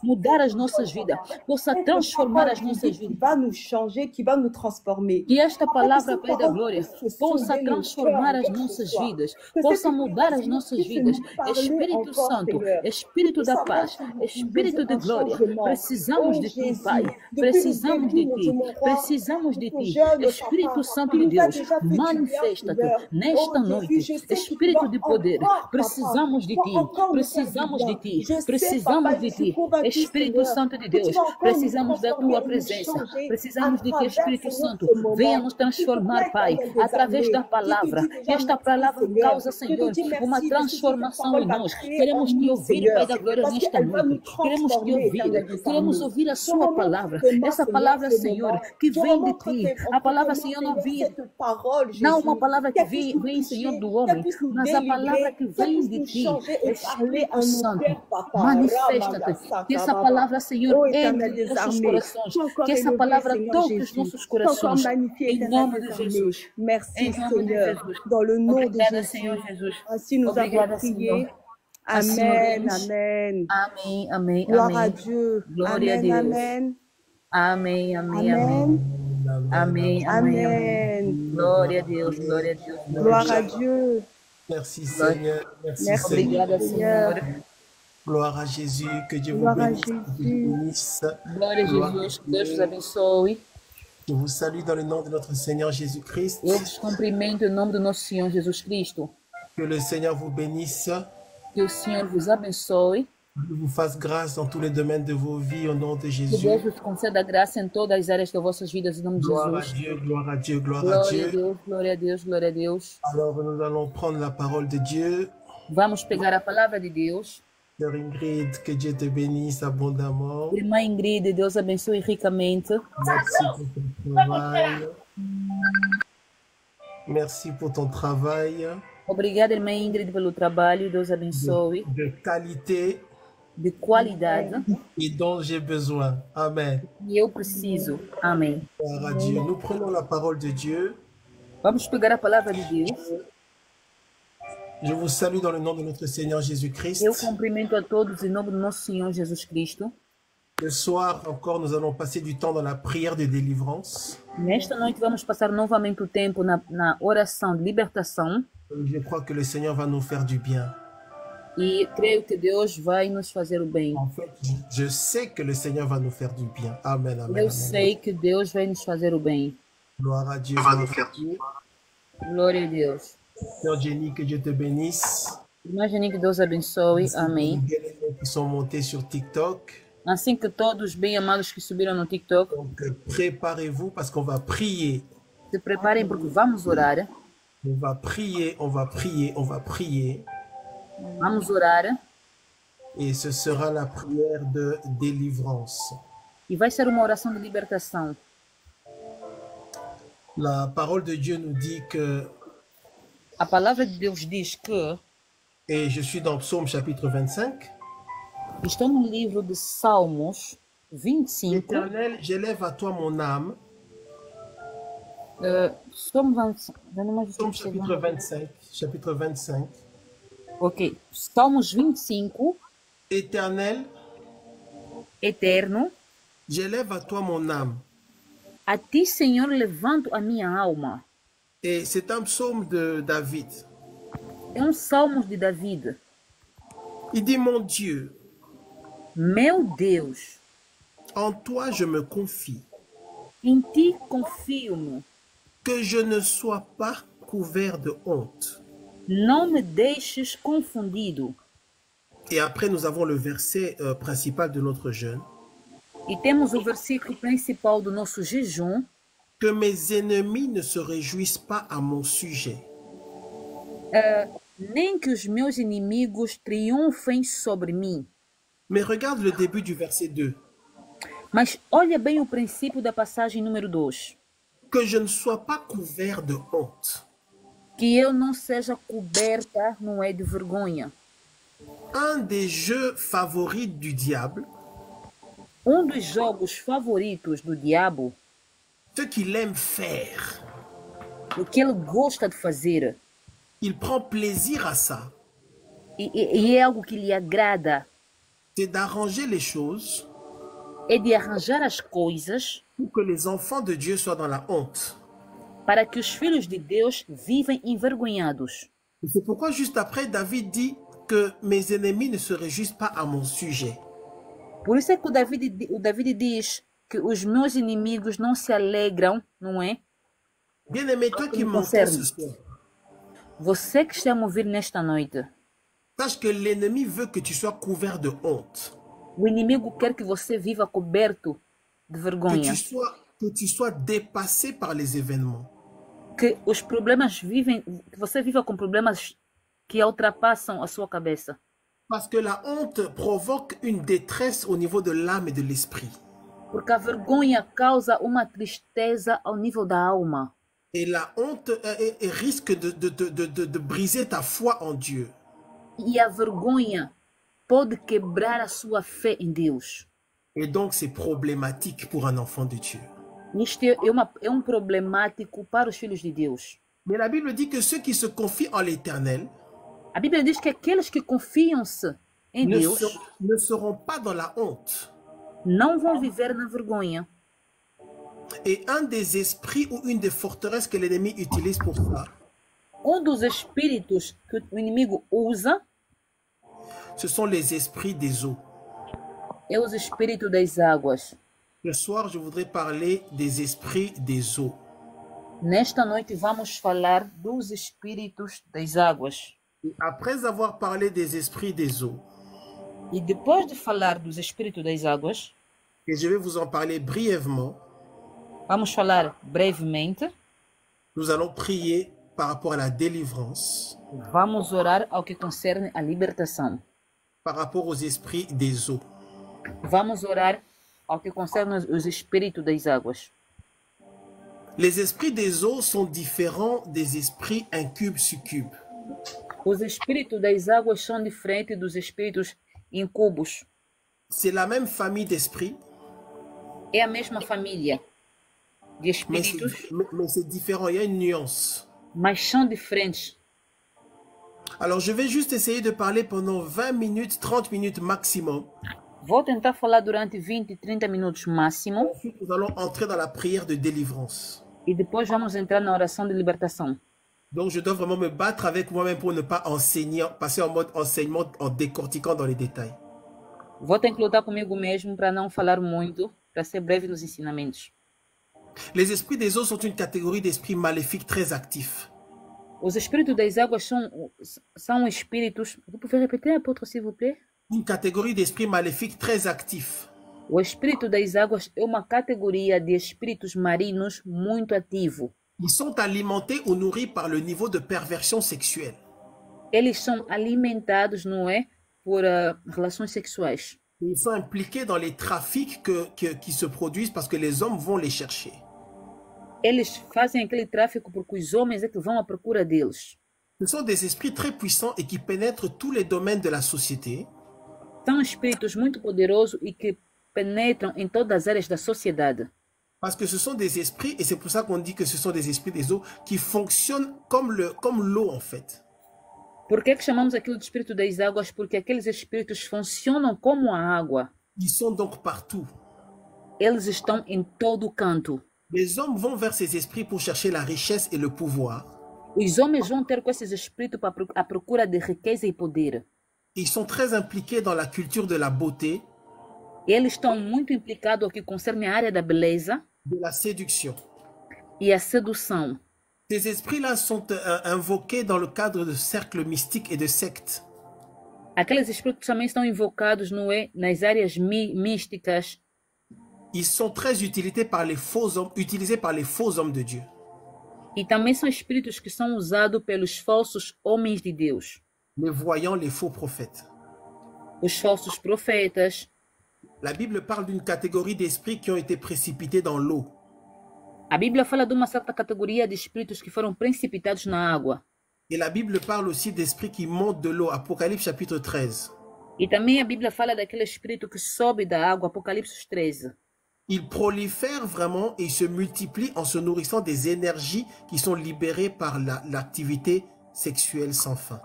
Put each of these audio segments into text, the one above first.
mudar as nossas vidas, possa transformar as nossas vidas. Qui va nous changer, qui va nous transformer. Que esta palavra, Pai da Glória, possa transformar as nossas vidas, possa mudar as nossas vidas. Espírito Santo, Espírito da paz, Espírito de glória, precisamos de Ti, Pai. Precisamos de Ti, precisamos de Ti. Espírito Santo de Deus, manifesta-te nesta noite. Espírito de poder, precisamos de Ti, precisamos de Ti, precisamos de Ti. Espírito Santo de Deus, precisamos da Tua presença, precisamos de Ti, Espírito Santo. Venha nos transformar, Pai, através da palavra. Que esta palavra causa, Senhor, uma transformação em nós. Queremos Te ouvir, Pai da Glória, nesta noite. Queremos Te ouvir, queremos ouvir a Sua palavra. Essa palavra, Senhor, que vem de Ti. A palavra, Senhor, não uma palavra que vem, Senhor, do homem, mas a palavra que vem de Ti. Espírito Santo, manifesta-te. Que essa palavra, Senhor, entre nos nossos corações. Que essa palavra toque os nossos corações. Em nome de Jesus. Merci, Seigneur. Dans le nom de Jésus. Senhor Jesus. Ainsi nous avons prié. Amen, amen. Amém, amém, Gloire à amém. Dieu. Glória a Amen, Deus. amen. Amém, amém, amém. Amen. Amém, amém, amém. Amen. Glória a Deus, glória a Deus. Gloire à Dieu. Merci Seigneur, merci Merci. Seigneur. Obrigada, Senhor. Gloire à Jésus, que Dieu vous Gloire à bénisse, que Dieu vous bénisse. Glória a Jesus, que Deus vos abençoe. Je vous salue dans le nom de notre Seigneur Jésus-Christ. Eu vos cumprimento em nome do nosso Senhor Jesus Cristo. Que le Seigneur vous bénisse, Que o Senhor vos abençoe. qu'il vous fasse grâce dans tous les domaines de vos vies au nom de Que Jésus. Deus vos conceda graça em todas as áreas das vossas vidas, em nome de Gloire à Jesus. Dieu, gloire à Dieu, gloire à Glória a Dieu. Deus, glória a Deus, glória a Deus. Alors nous allons prendre la parole de Dieu. Vamos pegar a palavra de Deus. Sœur Ingrid, que Dieu te bénisse abondamment. Irmã Ingrid, Deus abençoe ricamente. Merci pour ton travail. Merci pour ton travail Obrigada, irmã Ingrid, pelo trabalho. Deus abençoe. de qualité De qualidade. et dont j'ai besoin. Amen. E eu preciso. Amém. Gloire à Dieu. Nous prenons la parole de Dieu. Vamos pegar a palavra de Deus. Je vous salue dans le nom de notre Seigneur Jésus-Christ. Eu cumprimento a todos em nome do nosso Senhor Jesus Cristo. Ce soir encore, nous allons passer du temps dans la prière de délivrance. Nesta noite vamos passar novamente o tempo na oração de libertação. Je crois que le Seigneur va nous faire du bien. E creio que Deus vai nos fazer o bem. En fait, je sais que le Seigneur va nous faire du bien. Amen, amen. Eu amen. sei que Deus vai nos fazer o bem. Gloire à Dieu. Gloire à Dieu. Glória a Deus. Sœur Jenny, que Dieu te bénisse. Imagine que Deus abençoe. Amém. Les bien-aimés qui sont montés sur TikTok. Assim que todos bem amados que subiram no TikTok, Donc, préparez-vous parce qu'on va prier. se preparem porque vamos orar. On va prier, on va prier, on va prier. Vamos orar. Et ce sera la prière de délivrance. E vai ser uma oração de libertação. La parole de Dieu nous dit que, A palavra de Deus diz que, et je suis dans Psaume chapitre 25, estou no livro de Salmos 25. Éternel, j'élève à toi mon âme. Psaume chapitre 25, chapitre 25. Ok. Salmos 25. Éternel, Eterno, j'élève à toi mon âme. a ti, Senhor, levanto a minha alma. Et c'est un psaume de David. É Salmos de David. Il dit, mon Dieu, Meu Deus, en toi je me confie, em ti confio-me. que je ne sois pas couvert de honte. Não me deixes confundido. Et après, nous avons le verset principal de notre jeûne. E temos o versículo principal do nosso jejum. Que mes ennemis ne se réjouissent pas à mon sujet. Nem que os meus inimigos triunfem sobre mim. Mais regarde le début du verset 2. Mas olha bem o princípio da passagem número 2. Que je ne sois pas couvert de honte. Que eu não seja coberta, não é de vergonha. Un des jeux favoris du diable, Um dos jogos favoritos do diabo, ce qu'il aime faire, o que ele gosta de fazer, il prend plaisir à ça. e é algo que lhe agrada. c'est d'arranger les choses é de arranjar as coisas pour que les enfants de Dieu soient dans la honte. para que os filhos de Deus vivem envergonhados. Et c'est pourquoi juste après, David dit que mes ennemis ne se réjouissent pas à mon sujet. Por isso é que o David diz que os meus inimigos não se alegram, não é? Bien-aimé, toi qui m'entends ce soir, Você que está a me ouvir nesta noite, sache que l'ennemi veut que tu sois couvert de honte. o inimigo quer que você viva coberto de vergonha. Que tu sois dépassé par les événements. Que os problemas que você viva com problemas que ultrapassam a sua cabeça. Parce que la honte provoque une détresse au niveau de l'âme et de l'esprit. Porque a vergonha causa uma tristeza ao nível da alma. Et la honte risque de briser ta foi en Dieu. E a vergonha pode quebrar a sua fé em Deus. Et donc c'est problématique pour un enfant de Dieu. Isto é problemático para os filhos de Deus. Mais la Bible dit que ceux qui se confient en l'Éternel A Bíblia diz que aqueles que confiam-se em Deus ne seront pas dans la honte. Não vão viver na vergonha. Et un des esprits ou une des forteresses que l'ennemi utilise pour ça, Dos espíritos que o inimigo usa ce sont les esprits des eaux. é os espíritos das águas. Ce soir, je voudrais parler des esprits des eaux. Nesta noite vamos falar dos espíritos das águas. Et après avoir parlé des esprits des eaux, E depois de falar dos espíritos das águas, et je vais vous en parler brièvement, vamos falar brevemente. nous allons prier par rapport à la délivrance, Vamos orar ao que concerne a libertação. par rapport aux esprits des eaux. Vamos orar ao que concerne os espíritos das águas. Les esprits des eaux sont différents des esprits incubes-succubes. Os espíritos das águas são diferentes dos espíritos incubos. C'est la même famille d'esprits, É a mesma família de mais espíritos, c'est différent, il y a une nuance. mas são diferentes. Alors je vais juste essayer de parler pendant 20 minutes, 30 minutes maximum. Vou tentar falar durante 20, 30 minutos máximo. Ensuite, nous allons entrer dans la prière de délivrance. E depois vamos entrar na oração de libertação. Donc je dois vraiment me battre avec moi-même pour ne pas enseigner, passer en mode enseignement en décortiquant dans les détails. Vou ter que lutar comigo mesmo para não falar muito, para ser breve nos ensinamentos. Les esprits des eaux sont une catégorie d'esprits maléfiques très actifs. Os espíritos das águas são espíritos... Vous pouvez répéter, apôtre, s'il vous plaît? Une catégorie d'esprits maléfiques très actifs. O espírito das águas é uma categoria de espíritos marinhos muito ativo. Ils sont alimentés ou nourris par le niveau de perversion sexuelle. Eles são alimentados, não é? Por relações sexuais. Ils sont impliqués dans les trafics qui se produisent parce que les hommes vont les chercher. Eles fazem aquele tráfico porque os homens é que vão à procura deles. Ce sont des esprits très puissants et qui pénètrent tous les domaines de la société. São espíritos muito poderosos e que penetram em todas as áreas da sociedade. Parce que ce sont des esprits, et c'est pour ça qu'on dit que ce sont des esprits des eaux, qui fonctionnent comme l'eau en fait. Por que chamamos aquilo de espírito das águas? Porque aqueles espíritos funcionam como a água. Ils sont donc partout. Eles estão em todo canto. Les hommes vont vers ces esprits pour chercher la richesse et le pouvoir. Os homens vão ter com esses espíritos à procura de riqueza e poder. Ils sont très impliqués dans la culture de la beauté, Eles estão muito implicados ao que concerne a área da beleza de la séduction. e a sedução. Ces esprits-là sont invoqués dans le cadre de cercles mystiques et de sectes. Aqueles espíritos também estão invocados, não é? Nas áreas místicas. Ils sont très utilisés par les faux hommes de Dieu. E também são espíritos que são usados pelos falsos homens de Deus. Les voyants, les faux prophètes. Os falsos profetas. La Bible parle d'une catégorie d'esprits qui ont été précipités dans l'eau. A Bíblia fala de uma certa categoria de espíritos que foram precipitados na água. Et la Bible parle aussi d'esprits qui montent de l'eau. Apocalypse chapitre 13. E também a Bíblia fala daquele espírito que sobe da água, Apocalipse 13. Ils prolifèrent vraiment et se multiplient en se nourrissant des énergies qui sont libérées par l'activité sexuelle sans fin.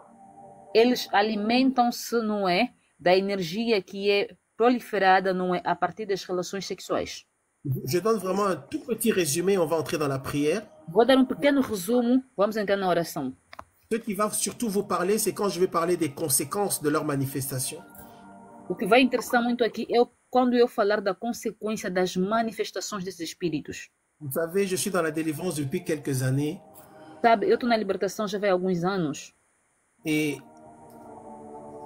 Eles alimentam-se, não é? da energia que é proliferada, não é, a partir das relações sexuais. Je donne vraiment un tout petit résumé, on va entrer dans la prière. Vou dar um pequeno resumo, vamos entrar na oração. Ce qui va surtout vous parler, c'est quand je vais parler des conséquences de leur manifestation. O que vai interessar muito aqui é quando eu falar da consequência das manifestações desses espíritos. Vous savez, je suis dans la délivrance depuis quelques années. Sabe, eu estou na libertação já vai alguns anos. Et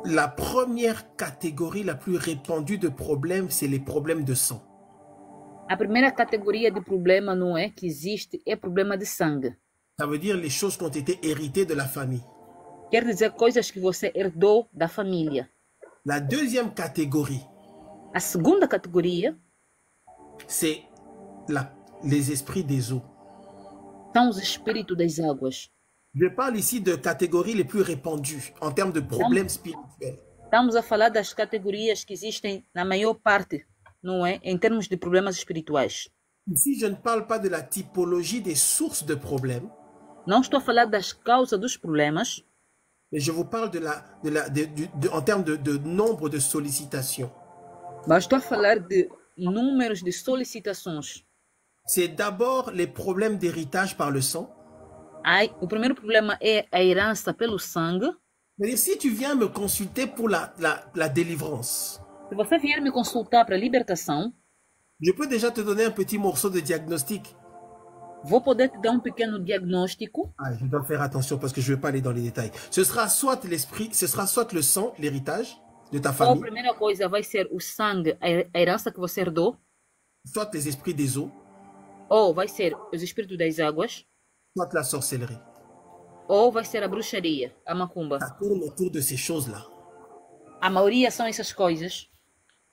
la première catégorie la plus répandue de problèmes, c'est les problèmes de sang. A primeira categoria de problema, não é, que existe, é problema de sangue. Ça veut dire les choses qui ont été héritées de la famille. Quer dizer coisas que você herdou da família. La deuxième catégorie, A segunda categoria c'est les esprits des eaux. são os espíritos das águas. Je parle ici de catégories les plus répandues en termes de problèmes spirituels. Estamos a falar das categorias que existem na maior parte, não é, em termos de problemas espirituais. Ici, je ne parle pas de la typologie des sources de problèmes, Não estou a falar das causas dos problemas, mais je vous parle en termes de nombre de sollicitations. mas estou a falar de números de solicitações. C'est d'abord les problèmes d'héritage par le sang. O primeiro problema é a herança pelo sangue. Mais si tu viens me consulter pour la délivrance, Se você vier me consultar para a libertação, je peux déjà te donner un petit morceau de diagnostic. vou poder te dar um pequeno diagnóstico. Ah, je dois faire attention parce que je ne vais pas aller dans les détails. Ce sera soit l'esprit, ce sera soit le sang, l'héritage de ta Ou a famille, primeira coisa vai ser o sangue, a herança que você herdou, soit les esprits des eaux, ou vai ser os espíritos das águas, soit la sorcellerie. ou vai ser a bruxaria, a macumba. Ça tourne autour de ces choses-là. A maioria são essas coisas.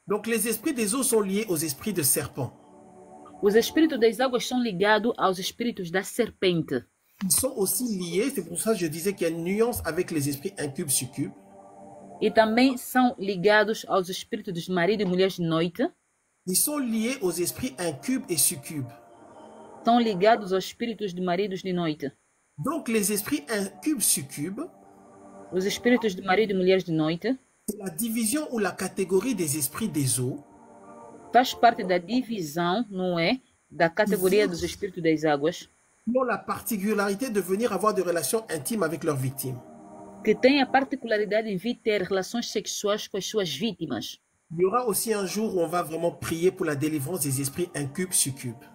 Donc les esprits des eaux sont liés aux esprits de serpent. Os espíritos das águas são ligados aos espíritos da serpente. Ils sont aussi liés, c'est pour ça que je disais qu'il y a une nuance avec les esprits incubes, succubes. E também são ligados aos espíritos dos maridos e mulheres de noite. Ils sont liés aux esprits incubes et succubes. São ligados aos espíritos de maridos de noite. Donc les esprits incubes, succubes, Os espíritos de marido e mulheres de noite c'est la division ou la catégorie des esprits des eaux faz parte da divisão, não é, da categoria dos espíritos das águas, qui ont la particularité de venir avoir des relations intimes avec leurs victimes. que tem a particularidade de vir ter relações sexuais com as suas vítimas. Il y aura aussi un jour où on va vraiment prier pour la délivrance des esprits incubes, succubes.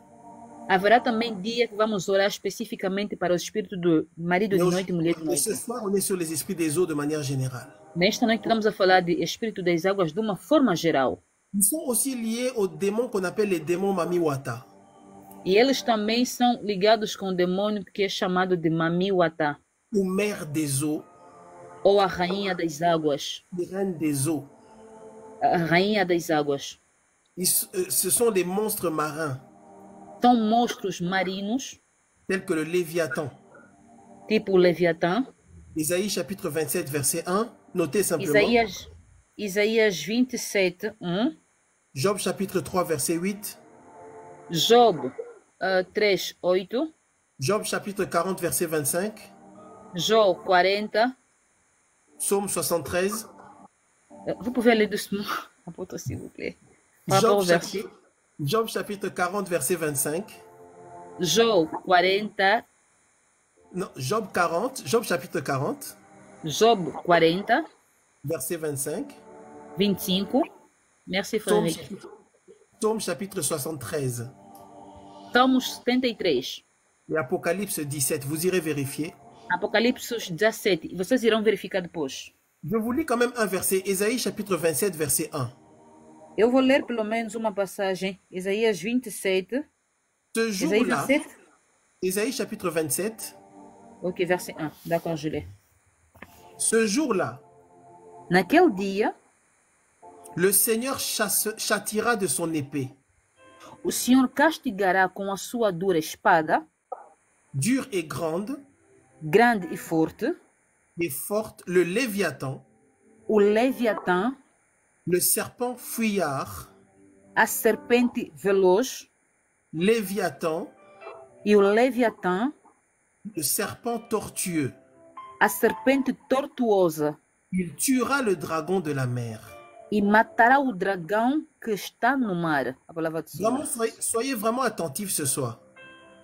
Haverá também dia que vamos orar especificamente para os espíritos do marido de noite e mulher de Et ce noite. soir, on est sur les esprits des eaux de manière générale. Nesta noite estamos a falar de espírito das águas de uma forma geral. Ils sont aussi liés aux démons qu'on appelle les démons Mamiwata. E eles também são ligados com o demônio que é chamado de Mamiwata, Ou mère des eaux, ou a rainha das águas. reine des eaux. A rainha das águas. Ce sont des monstres marins, São monstros marinos, tels que le Léviathan. tipo o Leviatã. Ésaïe chapitre 27, verset 1, notez simplement. Isaías 27, 1. Job chapitre 3, verset 8. Job 3, 8. Job chapitre 40, verset 25. Job 40. Psaume 73. Vous pouvez ler doucement, apôtre, s'il vous plaît. Par rapport au verset. Job chapitre 40, verset 25. Job 40. Non, Job 40, Job chapitre 40. Job 40. Verset 25. 25. Merci, Frédéric. Psaume chapitre 73. Salmos 73. Et Apocalypse 17. Vous irez vérifier. Apocalipse 17. Vocês irão verificar depois. Je vous lis quand même un verset. Ésaïe chapitre 27, verset 1. Eu vou ler pelo menos uma passagem. Isaías 27. Ce Isaías jour-là, 27. Ésaïe chapitre 27. Ok, verset 1. D'accord, je l'ai. Ce jour-là, Naquele dia, le Seigneur châtira de son épée, o Senhor castigará com a sua dura espada, dure et grande, grande e forte, le Léviathan, o Leviatã, le serpent fuyard, a serpente veloz Léviathan, e o Leviatã, le serpent tortueux. a serpente tortuosa. Il tuera le dragon de la mer. E matará o dragão que está no mar. A palavra do Senhor. Vraiment, soyez vraiment attentifs ce soir.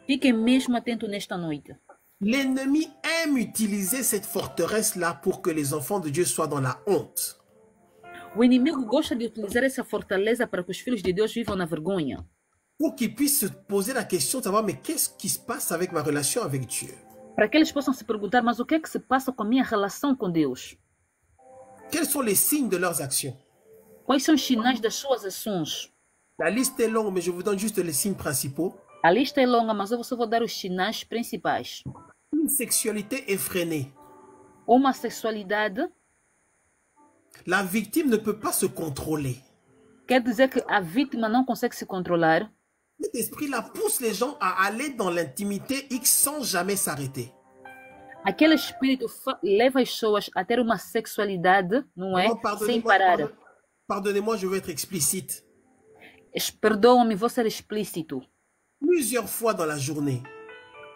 Fiquem mesmo atentos nesta noite. L'ennemi aime utiliser cette forteresse-là pour que les enfants de Dieu soient dans la honte. O inimigo gosta de utilizar essa fortaleza para que os filhos de Deus vivam na vergonha. Pour qu'ils puissent se poser la question de savoir, mais qu'est-ce qui se passe avec ma relation avec Dieu? Para que eles possam se perguntar, mas o que é que se passa com a minha relação com Deus? Quels sont les signes de leurs actions? Quais são os sinais das suas ações? La liste est longue, mais je vous donne juste les signes principaux. A lista é longa, mas eu só vou dar os sinais principais. Une sexualité effrénée. Uma sexualidade. La victime ne peut pas se contrôler. Quer dizer que a vítima não consegue se controlar. Cet esprit-là pousse les gens à aller dans l'intimité X sans jamais s'arrêter. Aquele espírito leva as pessoas a ter uma sexualidade, não é? Sem parar. Pardonnez-moi, je veux être explicite. Perdoa-me, vou ser explícito. Plusieurs fois dans la journée.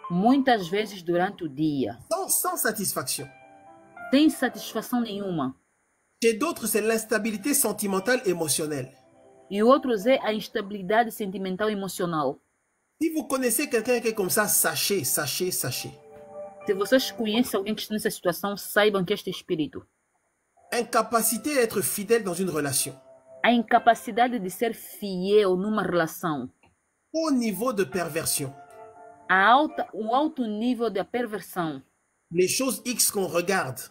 Muitas vezes durante o dia. Sans satisfaction. Sem satisfação nenhuma. Chez d'autres, c'est l'instabilité sentimentale émotionnelle. E outros é a instabilidade sentimental e emocional. Si vous connaissez quelqu'un qui est comme ça, sachez. Se vocês conhecem alguém que está nessa situação, saibam que este espírito. Incapacité d'être fidèle dans une relation. A incapacidade de ser fiel numa relação. Haut niveau de perversion. O alto nível da perversão. Les choses X qu'on regarde.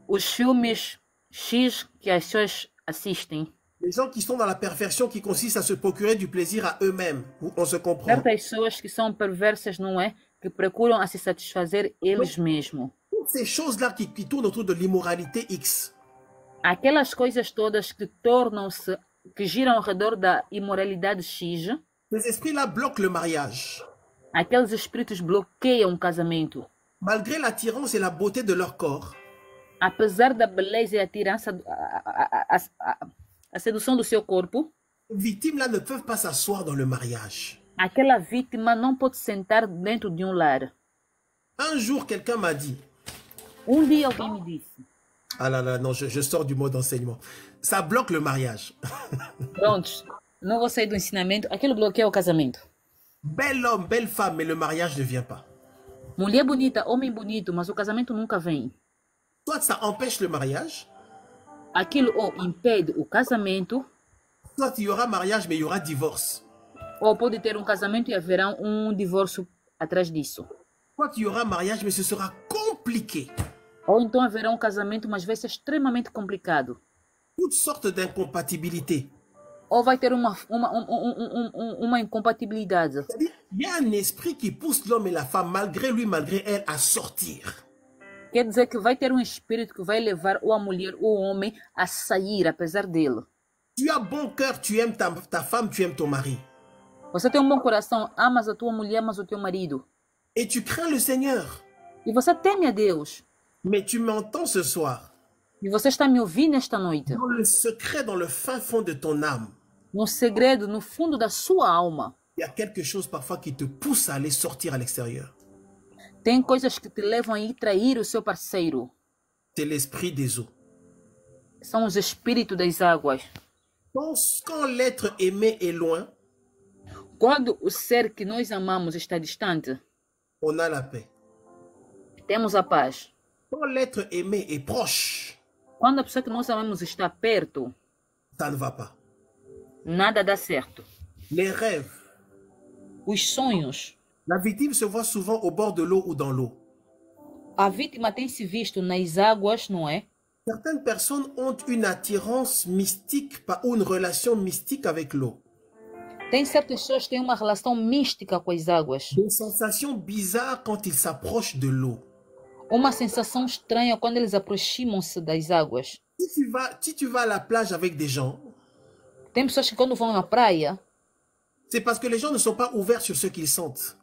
Os filmes X que as pessoas assistem. Les gens qui sont dans la perversion qui consiste à se procurer du plaisir à eux-mêmes. On se comprend. Certas pessoas que são perversas, não é? Que procuram a se satisfazer eles mesmos. Ces choses-là qui tournent autour de l'immoralité X. Aquelas coisas todas que tornam-se, que giram ao redor da imoralidade X. Ces esprits-là bloquent le mariage. Aqueles espíritos bloqueiam o casamento. Malgré l'attirance et la beauté de leur corps. Apesar da beleza e a tirança, a sedução do seu corpo. Les victimes-là ne peuvent pas s'asseoir dans le mariage. Aquela vítima não pode sentar dentro de um lar. Un jour, quelqu'un m'a dit. Um dia alguém me disse. Ah là là, non, je sors du mode enseignement. Ça bloque le mariage. Prontos, não vou sair do ensinamento. Aquilo bloqueia o casamento. Bel homme, belle femme, mais le mariage ne vient pas. Mulher bonita, homem bonito, mas o casamento nunca vem. Soit ça empêche le mariage. Aquilo ou impede o casamento. Soit il y aura mariage, mais il y aura divorce. Ou pode ter um casamento e haverá um divórcio atrás disso. Soit il y aura mariage, mais ce sera compliqué. Ou então haverá um casamento, mas vai ser extremamente complicado. Toutes sortes d'incompatibilités. Ou vai ter uma incompatibilidade. Il y a un esprit qui pousse l'homme et la femme, malgré lui, malgré elle, à sortir. Quer dizer que vai ter um espírito que vai levar ou a mulher ou o homem a sair, apesar dele. Tu as bon cœur, tu aimes ta femme, tu aimes ton mari. Você tem um bom coração, amas a tua mulher, amas o teu marido. Et tu crains le Seigneur. E você teme a Deus. Mais tu m'entends ce soir. E você está me ouvindo esta noite. Dans le secret, dans le fin fond de ton âme. No segredo, no fundo da sua alma. Il y a quelque chose parfois qui te pousse à aller sortir à l'extérieur. Tem coisas que te levam a ir trair o seu parceiro. C'est l'esprit des eaux. São os espíritos das águas. Quand l'être aimé est loin, quando o ser que nós amamos está distante, on a la paix. Temos a paz. Quand l'être aimé est proche, quando a pessoa que nós amamos está perto, ça ne va pas. Nada dá certo. Les rêves. Os sonhos. La victime se voit souvent au bord de l'eau ou dans l'eau. A vítima tem se visto nas águas, não é? Certaines personnes ont une attirance mystique ou une relation mystique avec l'eau. Tem certas pessoas que têm uma relação mística com as águas. Une sensation bizarre quand ils s'approchent de l'eau. Uma sensação estranha quando eles aproximam-se das águas. Si tu vas à la plage avec des gens, tem pessoas que quando vão à praia, c'est parce que les gens ne sont pas ouverts sur ce qu'ils sentent.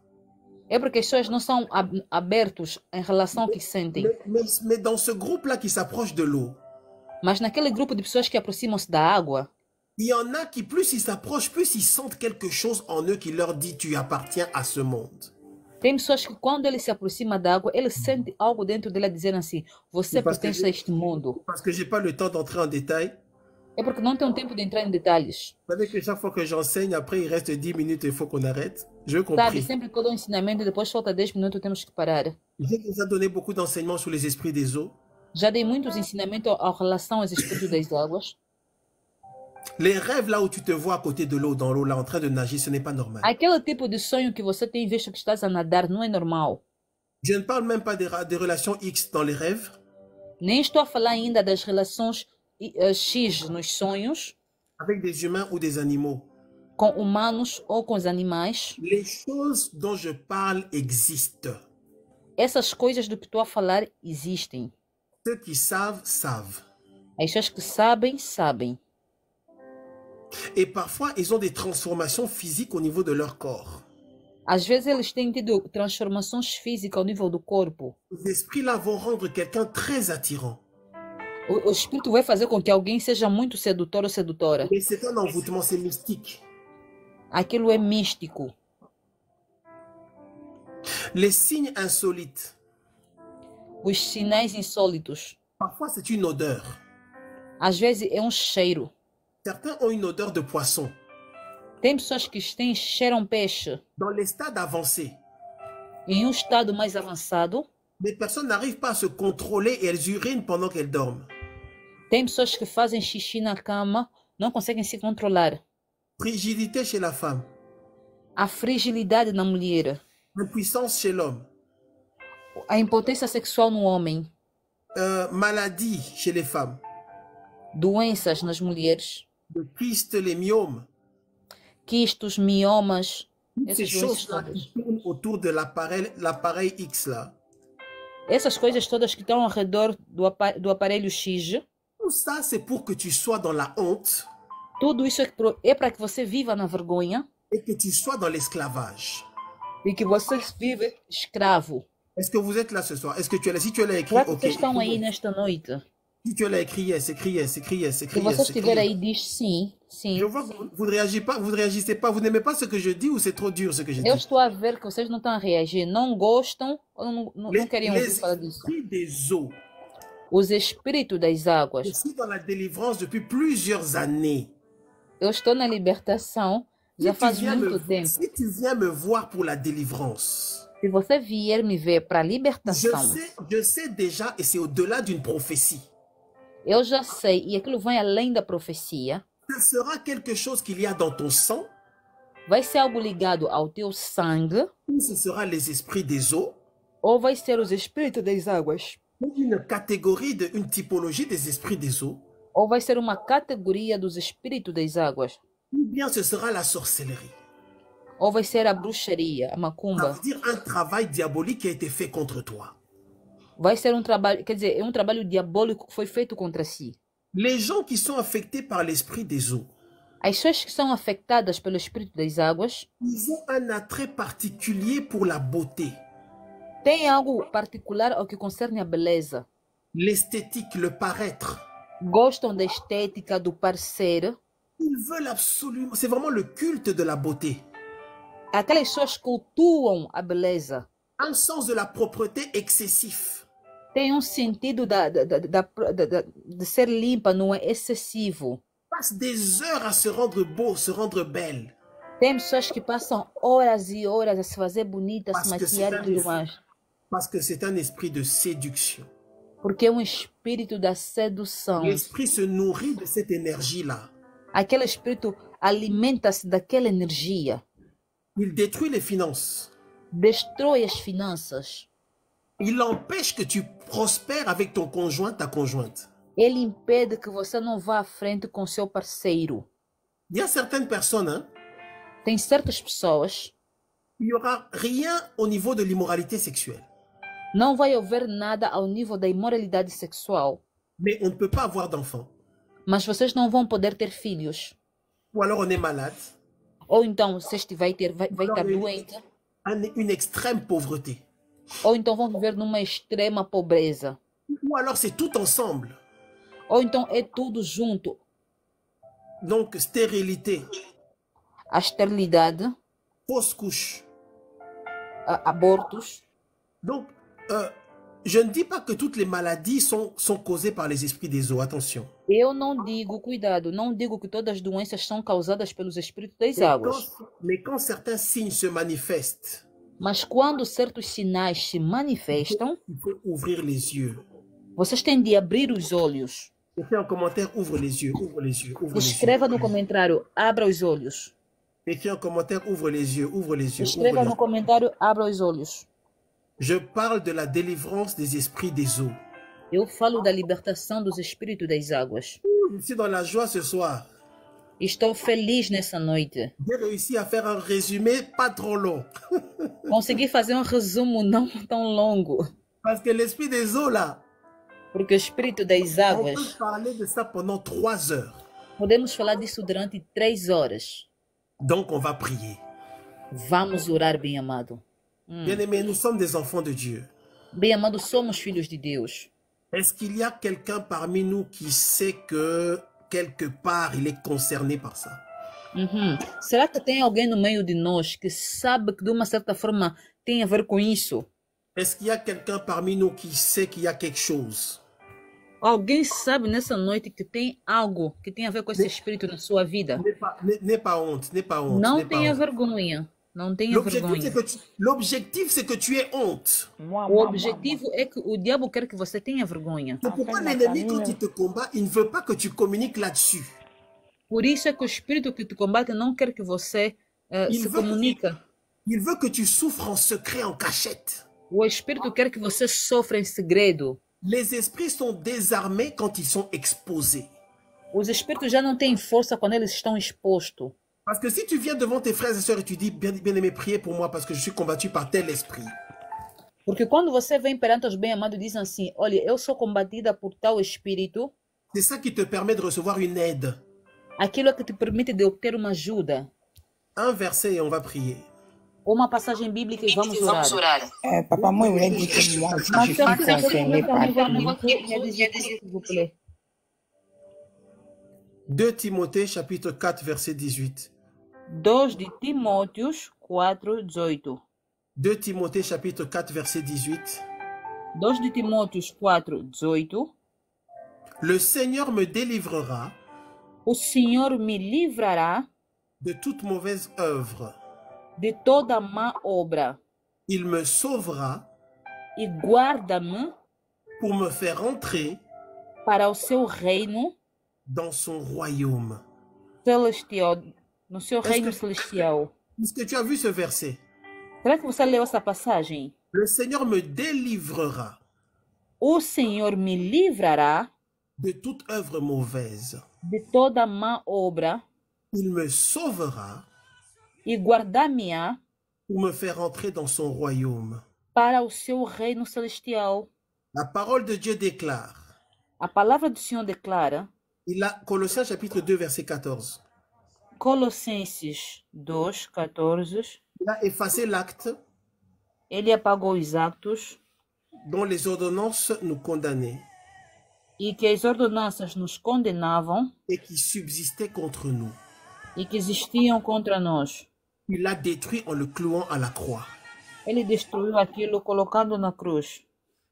É porque as pessoas não são abertos em relação ao que sentem. Mais dans ce groupe-là qui s'approche de l'eau, mas naquele grupo de pessoas que aproximam-se da água, il y en a qui, plus ils s'approchent, plus ils sentent quelque chose en eux qui leur dit tu appartiens à ce monde. Tem pessoas que quando ele se aproxima da água, ele sente algo dentro dele dizendo assim, você pertence a este mundo. Parce que j'ai pas le temps d'entrer en détail. É porque não tenho tempo de entrar em detalhes. Vous savez que chaque fois que j'enseigne, après, il reste 10 minutes et il faut qu'on arrête. Je Sabe, compris. sempre que eu dou ensinamento, depois falta 10 minutos, temos que parar. J'ai déjà donné beaucoup d'enseignements sur les esprits des eaux. Já dei muitos ensinamentos em relação aos espíritos das águas. Les rêves là où tu te vois à côté de l'eau, dans l'eau, là, en train de nager, ce n'est pas normal. Aquele tipo de sonho que você tem visto que estás a nadar não é normal. Je ne parle même pas des relations X dans les rêves. Nem estou a falar ainda das relações X nos sonhos, Avec des humains ou des animaux. com humanos ou com os animais. Les choses dont je parle existent. Essas coisas do que estou a falar existem. Ceux qui savent, savent. As pessoas que sabem, sabem. Et parfois, ils ont des transformations physiques au niveau de leur corps. Às vezes eles têm tido transformações físicas ao nível do corpo. Ces esprits-là vont rendre quelqu'un très attirant. O espírito vai fazer com que alguém seja muito sedutor ou sedutora. Mais c'est un envoûtement, c'est mystique. Aquilo é místico. Les signes insolites. Os sinais insólitos. Parfois, c'est une odeur. Às vezes é um cheiro. Certains ont une odeur de poisson. Tem pessoas que cheiram peixe. Dans les stades avancés, Em um estado mais avançado, les personnes n'arrivent pas à se contrôler et elles urinent pendant qu'elles dorment. tem pessoas que fazem xixi na cama, não conseguem se controlar. Frigidité chez la femme. A fragilidade na mulher. Impuissance chez l'homme. A impotência sexual no homem. Maladie chez les femmes. Doenças nas mulheres. Le kyste, les myomes. Quistos, miomas. Toutes ces Essas doenças choses-là qui todas. tournent autour de l'appareil X là. Essas coisas todas que estão ao redor do aparelho X. Tout ça, c'est pour que tu sois dans la honte Tudo isso é para que você viva na vergonha et que tu sois dans l'esclavage. e que você vive escravo. Est-ce que vous êtes là ce soir? Est-ce que tu es là? Si tu es là, écris Será que OK. vocês estão aí nesta noite? Si tu es là, écris yes, écris yes, écris yes, Se écris você yes, estiver écris aí, yes. diz sim, sim. Je vois que vous ne réagissez pas, vous ne réagissez pas, vous n'aimez pas ce que je dis ou c'est trop dur ce que je Eu dis? estou a ver que vocês não estão a reagir, não gostam ou não querem ouvir Les falar disso. esprits des eaux, Os espíritos das je águas. suis dans la délivrance depuis plusieurs années. Eu estou na libertação já faz muito tempo. Si tu viens me voir pour la délivrance, Se você vier me ver para a libertação, je sais déjà, et c'est au-delà d'une prophétie, eu já sei, e aquilo vai além da profecia, ça sera quelque chose qu'il y a dans ton sang, vai ser algo ligado ao teu sangue, ou ce sera les esprits des eaux, ou vai ser os espíritos das águas, ou une catégorie, une typologie des esprits des eaux, ou vai ser uma categoria dos espíritos das águas, ou bien ce sera la sorcellerie. ou vai ser a bruxaria, a Ça macumba. veut dire un travail diabolique qui a été fait contre toi. Vai ser um trabalho, quer dizer, é um trabalho diabólico que foi feito contra si. Les gens qui sont affectés par l'esprit des eaux, As pessoas que são afetadas pelo espírito das águas ils ont un attrait particulier pour la beauté, têm algo particular ao que concerne a beleza. l'esthétique, le paraître. Gostam da estética, do parecer. Ils veulent absolument, c'est vraiment le culte de la beauté. Aquelas pessoas cultuam a beleza. Un sens de la propreté excessif. Tem um sentido de ser limpa, não é excessivo. Passe des heures à se rendre beau, se rendre belle. Tem pessoas que passam horas e horas a se fazer bonita, a se Parce que maquiar e tudo mais. Parce que c'est un esprit de séduction. Porque é um espírito da sedução. L'esprit se nourrit de cette énergie-là. Aquele espírito alimenta-se daquela energia. Il détruit les finances. Destrói as finanças. Il empêche que tu prospères avec ton conjoint, ta conjointe. Ele impede que você não vá à frente com seu parceiro. Il y a certaines personnes, hein, Tem certas pessoas, il n'y aura rien au niveau de l'immoralité sexuelle. não vai haver nada ao nível da imoralidade sexual. Mais on ne peut pas avoir d'enfants. Mas vocês não vão poder ter filhos. Ou alors on est malade. Ou então, se vai estar Alors, doente. une extrême pauvreté. Ou então vão viver numa extrema pobreza. Ou alors c'est tout ensemble. Ou então é tudo junto. Donc stérilité, A esterilidade, fausse couche. abortos. Donc Je ne dis pas que toutes les maladies sont causées par les esprits des eaux, attention. Eu não digo, cuidado, não digo que todas as doenças são causadas pelos espíritos das Mais águas. mais quand certains signes se manifestent, Mas quando certos sinais se manifestam, il faut ouvrir les yeux. vocês têm de abrir os olhos. Écris en commentaire, ouvre les yeux, ouvre les yeux, ouvre les yeux. Escreva no comentário, abra os olhos. Écris en commentaire, ouvre les yeux, ouvre les yeux. Escreva no comentário, abra os olhos. Je parle de la délivrance des esprits des eaux. Eu falo da libertação dos espíritos das águas. Je suis dans la joie ce soir. Estou feliz nessa noite. J'ai réussi à faire un résumé pas trop long. Consegui fazer um resumo não tão longo. Parce que l'esprit des eaux, là, Porque o espírito das on peut águas, parler de ça pendant 3 heures. podemos falar disso durante 3 horas. Donc, on va prier. Vamos orar, bem amado. Bien-aimés, nous sommes des enfants de Dieu. Bem amado, somos filhos de Deus. Est-ce qu'il y a quelqu'un parmi nous qui sait que quelque part il est concerné par ça? Será que tem alguém no meio de nós que sabe que de uma certa forma tem a ver com isso? Est-ce qu'il y a quelqu'un parmi nous qui sait qu'il y a quelque chose? Alguém sabe nessa noite que tem algo que tem a ver com esse espírito na sua vida? N'aie pas honte, n'aie pas honte. Não n'aie pas tenha honte. vergonha. Não tenha vergonha. L'objectif, c'est que tu aies honte. O objetivo é que o diabo quer que você tenha vergonha. C'est pourquoi l'ennemi, quand il te combat, il ne veut pas que tu communiques là-dessus. Por isso é que o espírito que te combate não quer que você se comunica. Il veut que tu souffres en secret, en cachette. O espírito quer que você sofra em segredo. Les esprits sont désarmés quand ils sont exposés. Os espíritos já não têm força quando eles estão expostos. Parce que si tu viens devant tes frères et sœurs et tu dis, bien-aimé, priez pour moi parce que je suis combattu par tel esprit. Porque quando você vem perante os bem-amados e diz assim, olha, eu sou combatida por tal espírito, C'est ça qui te permet de recevoir une aide. aquilo é que te permite de obter uma ajuda. Un verset et on va prier. Uma passagem bíblica e vamos orar. Papa, moi, il dit que moi, je suis concerné par lui. 2 Timothée chapitre 4 verset 18. 2 de Timóteos 4:18. 2 Timothée chapitre 4 verset 18. 2 de Timóteos 4:18. Le Seigneur me délivrera O Senhor me livrará de toute mauvaise œuvre. de toda má obra Il me sauvera e guarda-me pour me faire entrer para o seu reino dans son royaume. celestial, no seu reino celestial. Est-ce que tu as vu ce verset? Será que você leu essa passagem? Le Seigneur me délivrera O Senhor me livrará de toute œuvre mauvaise. de toda má obra Il me sauvera e guardar-me-á pour me faire entrer dans son royaume. para o seu reino celestial. La parole de Dieu déclare, A palavra do Senhor declara, Colossiens chapitre 2 verset 14, Colossenses 2:14, il a effacé l'acte ele apagou os actos dont les ordonnances nous condamnaient e que as ordenanças nos condenavam et qui subsistaient contre nous. e que existiam contra nós. Il l'a détruit en le clouant à la croix. Ele destruiu aquilo colocando na cruz.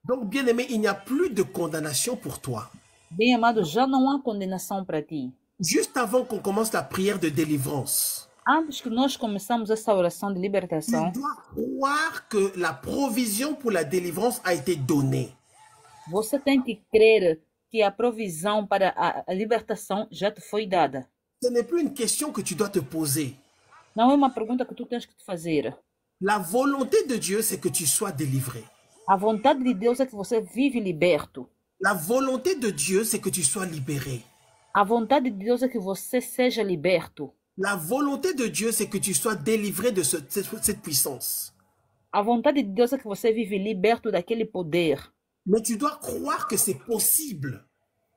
Donc, bien-aimé, il n'y a plus de condamnation pour toi. Bem amado, já não há condenação para ti. Juste avant qu'on commence la prière de délivrance, Antes que nós começamos essa oração de libertação, tu dois croire que la provision pour la délivrance a été donnée. você tem que crer que a provisão para a libertação já te foi dada. Ce n'est plus une question que tu dois te poser. Não é uma pergunta que tu tens que te fazer. La volonté de Dieu, c'est que tu sois délivré. A vontade de Deus é que você vive liberto. La volonté de Dieu, c'est que tu sois libéré. A vontade de Deus é que você seja liberto. La volonté de Dieu, c'est que tu sois délivré de cette puissance. A vontade de Deus é que você vive liberto daquele poder. Mais tu dois croire que c'est possible.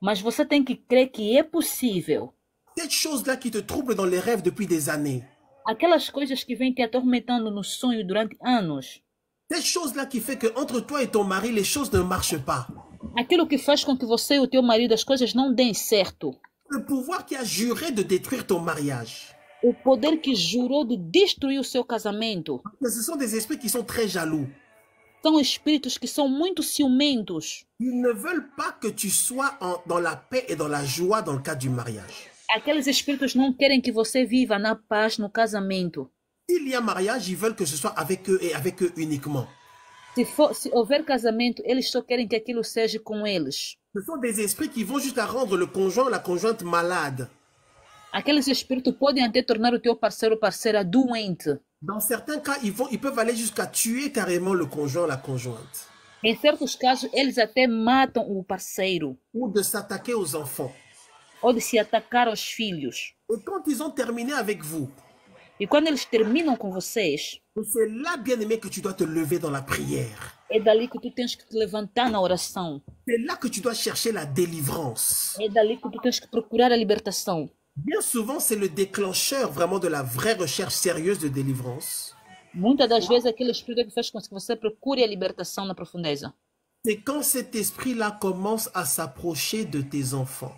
Mas você tem que crer que é possível. Cette chose-là qui te trouble dans les rêves depuis des années. Aquelas coisas que vêm te atormentando no sonho durante anos. Cette chose-là qui fait que entre toi et ton mari, les choses ne marchent pas. Aquilo que faz com que você e o teu marido as coisas não deem certo. Le pouvoir qui a juré de détruire ton mariage. O poder que jurou de destruir o seu casamento. Ce sont des esprits qui sont très jaloux. São espíritos que são muito ciumentos. Ils ne veulent pas que tu sois dans la paix et dans la joie dans le cadre du mariage. Aqueles espíritos não querem que você viva na paz no casamento. S'il y a mariage, ils veulent que ce soit avec eux et avec eux uniquement. Se houver casamento, eles só querem que aquilo seja com eles. Ce sont des esprits qui vont jusqu'à rendre le conjoint ou la conjointe malade. Aqueles espíritos podem até tornar o teu parceiro ou parceira doente. Dans certains cas, ils peuvent aller jusqu'à tuer carrément le conjoint ou la conjointe. Em certos casos, eles até matam o parceiro. Ou de s'attaquer aux enfants. Ou de se atacar aos filhos. Et quand ils ont terminé avec vous, e quando eles terminam com vocês, c'est là, bien-aimé, que tu dois te lever dans la prière. É dali que tu tens que te levantar na oração. C'est là que tu dois chercher la délivrance. É dali que tu tens que procurar a libertação. Bien souvent, c'est le déclencheur vraiment de la vraie recherche sérieuse de délivrance. Muitas das vezes aquele espírito que faz com que você procure a libertação na profundeza. C'est quand cet esprit-là commence à s'approcher de tes enfants.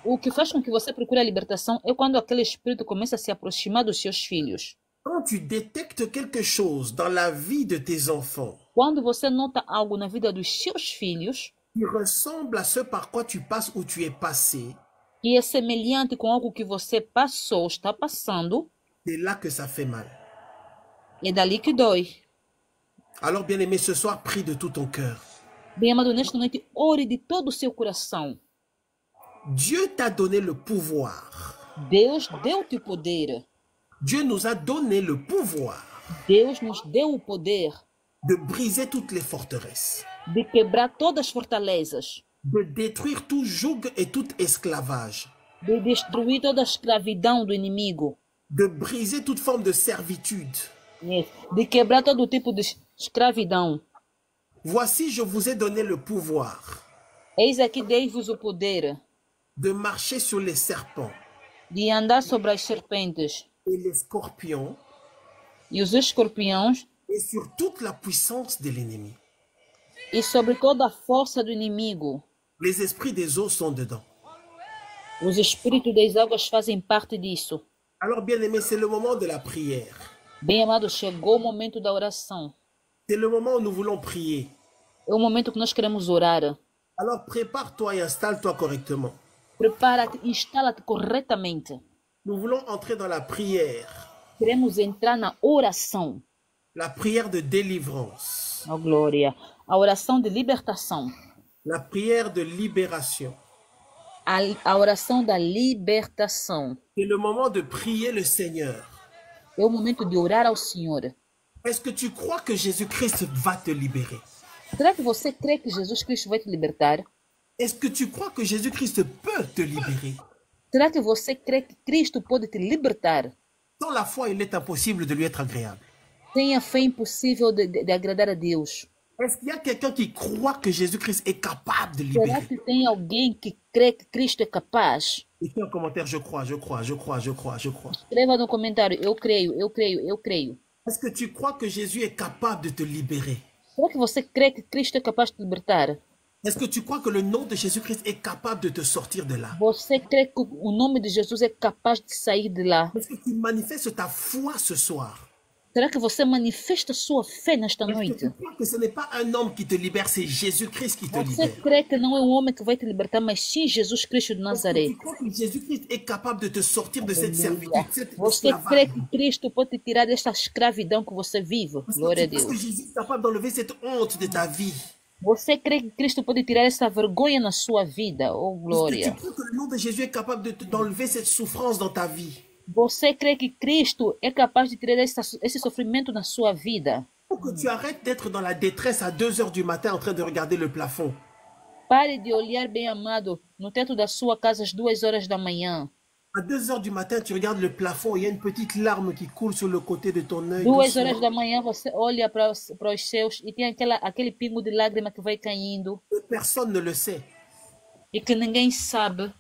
O que faz com que você procure a libertação é quando aquele espírito começa a se aproximar dos seus filhos. Quand tu détectes quelque chose dans la vie de tes enfants, quando você nota algo na vida dos seus filhos, qui ressemble à ce par quoi tu passes ou tu es passé, que é semelhante com algo que você passou, está passando, c'est là que ça fait mal. É dali que dói. Alors, bien-aimé, ce soir, prie de tout ton cœur. Bem amado, nesta noite, ore de todo o seu coração. Dieu t'a donné le pouvoir. Deus deu-te o poder. Dieu nous a donné le pouvoir. Deus nos deu o poder de briser toutes les forteresses. De quebrar todas as fortalezas. De détruire tout joug et tout esclavage. De destruir toda a escravidão do inimigo. De briser toute forme de servitude. De quebrar todo tipo de escravidão. Voici, je vous ai donné le pouvoir. Eis aqui dei-vos o poder. De marcher sur les serpents. De andar sobre as serpentes. Et les scorpions. E os escorpiões. Et sur toute la puissance de l'ennemi. E sobre toda a força do inimigo. Les esprits des eaux sont dedans. Os espíritos das águas fazem parte disso. Alors, bien-aimé, c'est le moment de la prière. Bem amado, chegou o momento da oração. C'est le moment où nous voulons prier. É o momento que nós queremos orar. Alors, prépare-toi et installe-toi correctement. Prepara-te, instala-te corretamente. Nous voulons entrer dans la prière. Queremos entrar na oração. La prière de délivrance. Oh, glória. A oração de libertação. La prière de libération. A oração da libertação. C'est le moment de prier le Seigneur. É o momento de orar ao Senhor. Est-ce que tu crois que Jésus-Christ va te libérer? Será que você crê que Jesus Cristo vai te libertar? Est-ce que tu crois que Jésus-Christ peut te libérer? Será que você crê que Cristo pode te libertar? Sans la foi, il est impossible de lui être agréable. Sem a fé, é impossível de agradar a Deus. Est-ce qu'il y a quelqu'un qui croit que Jésus-Christ est capable de libérer? Será que tem alguém que crê que Cristo é capaz? Écris un commentaire, je crois. Escreva no comentário, eu creio. Est-ce que tu crois que Jésus est capable de te libérer? Será que você crê que Cristo é capaz de te libertar? Est-ce que tu crois que le nom de Jésus-Christ est capable de te sortir de là? Você crê que o nome de Jesus é capaz de sair de lá? Est-ce que tu manifestes ta foi ce soir? Será que você manifesta sua fé nesta noite? Est-ce que tu crois que ce n'est pas un homme qui te libère, c'est Jésus-Christ qui te Você libère? crê que não é um homem que vai te libertar, mas sim Jesus Cristo de Nazaré? Est-ce que tu crois que Jésus-Christ est capable de te sortir de cette servitude, cette Você crê esclavage? que Cristo pode te tirar desta escravidão que você vive? Glória a Est-ce que Deus. Jésus est capable d'enlever cette honte de ta vie? Você crê que Cristo pode tirar essa vergonha na sua vida? Oh, Est-ce glória. que tu crois que le nom de Jésus est capable d'enlever cette souffrance dans ta vie? Você crê que Cristo é capaz de tirar esse sofrimento na sua vida? Pour que tu arrêtes d'être dans la détresse à 2 heures du matin en train de regarder le plafond. Pare de olhar, bem amado, no teto da sua casa às 2 horas da manhã. À 2 heures du matin, tu regardes le plafond et il y a une petite larme qui coule sur le côté de ton œil. 2 horas da manhã você olha para os céus e tem aquele pingo de lágrima que vai caindo Personne ne le sait. e que ninguém sabe.